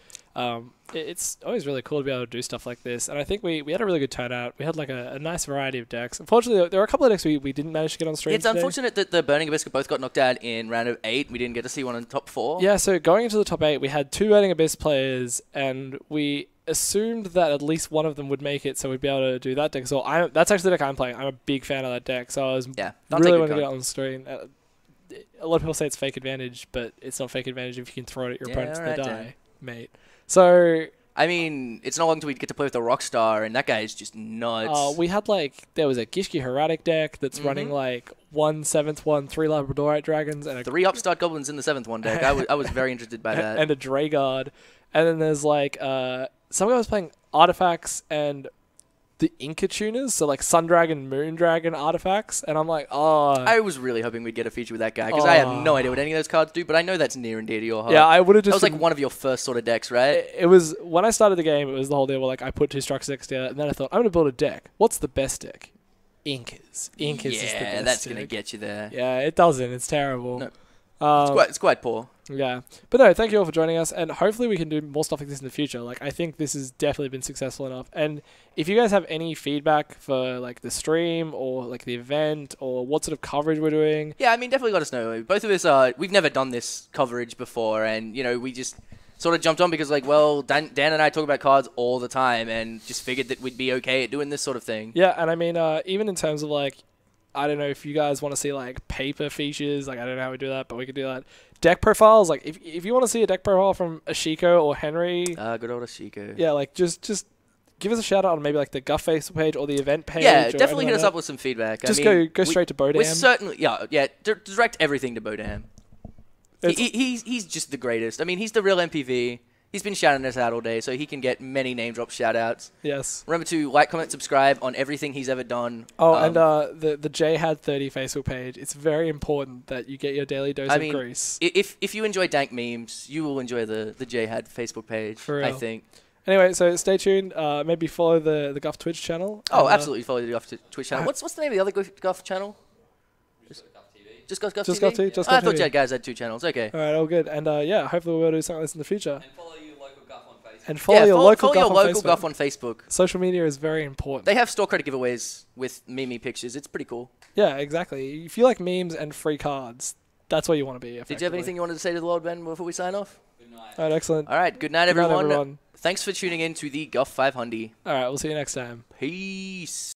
It's always really cool to be able to do stuff like this, and I think we had a really good turnout. We had like a nice variety of decks. Unfortunately, there were a couple of decks we didn't manage to get on stream. It's unfortunate that the Burning Abyss both got knocked out in round of 8. We didn't get to see one in the top 4. Yeah, so going into the top 8, we had 2 Burning Abyss players, and we assumed that at least one of them would make it, so we'd be able to do that deck. So that's actually the deck I'm playing. I'm a big fan of that deck, so I was really wanting to get on the screen. A lot of people say it's fake advantage, but it's not fake advantage if you can throw it at your opponents and they die, mate. So I mean, it's not long until we get to play with the Rockstar, and that guy is just nuts. We had there was a Gishki Heretic deck that's running like 1 7th one, 3 Labradorite Dragons, and 3 Upstart Goblins in the 7th one deck. I was very interested by that. And a Dragard. And then there's some guy was playing Artifacts and the Inca tuners, so like Sun Dragon, Moon Dragon artifacts, and I'm like, I was really hoping we'd get a feature with that guy, because I have no idea what any of those cards do, but I know that's near and dear to your heart. Yeah, I would have just... That was like one of your first sort of decks, right? It was, when I started the game, it was the whole deal where like I put 2 Strucks next together, and then I thought, I'm going to build a deck. What's the best deck? Incas. Incas is the best Yeah, that's going to get you there. Yeah, it doesn't. It's terrible. No. It's quite poor. Yeah. But no, thank you all for joining us, and hopefully we can do more stuff like this in the future. Like, I think this has definitely been successful enough. And if you guys have any feedback for like the stream or like the event or what sort of coverage we're doing... Yeah, I mean, definitely let us know. Both of us, we've never done this coverage before, and, you know, we just sort of jumped on because, like, well, Dan and I talk about cards all the time and just figured that we'd be okay at doing this sort of thing. Yeah, and I mean, even in terms of, like, I don't know if you guys want to see, like, paper features. Like, I don't know how we do that, but we could do that. Deck profiles. Like, if you want to see a deck profile from Ashiko or Henry... Good old Ashiko. Yeah, like, just give us a shout out on maybe, like, the Guff Facebook page or the event page. Yeah, definitely hit us up with some feedback. Just go straight to Bodam. We're certainly... Yeah, direct everything to Bodam. He's just the greatest. I mean, he's the real MPV. He's been shouting us out all day, so he can get many name drop shout outs. Yes. Remember to like, comment, subscribe on everything he's ever done. Oh, and the JHad30 Facebook page. It's very important that you get your daily dose of grease. If you enjoy dank memes, you will enjoy the JHad Facebook page, for real. I think. Anyway, so stay tuned. Maybe follow the Guff Twitch channel. Oh, absolutely follow the Guff Twitch channel. What's the name of the other Guff channel? Just GufTV? Just GufTV? Just I thought you guys had 2 channels. Okay. All right, all good. And yeah, hopefully we'll be able to do something like this in the future. And follow your local Guff on Facebook. And follow your local Guff on Facebook. Social media is very important. They have store credit giveaways with meme pictures. It's pretty cool. Yeah, exactly. If you like memes and free cards, that's where you want to be. Did you have anything you wanted to say to the Lord, Ben, before we sign off? Good night. All right, excellent. All right, good night, everyone. Thanks for tuning in to the Guff 500. All right, we'll see you next time. Peace.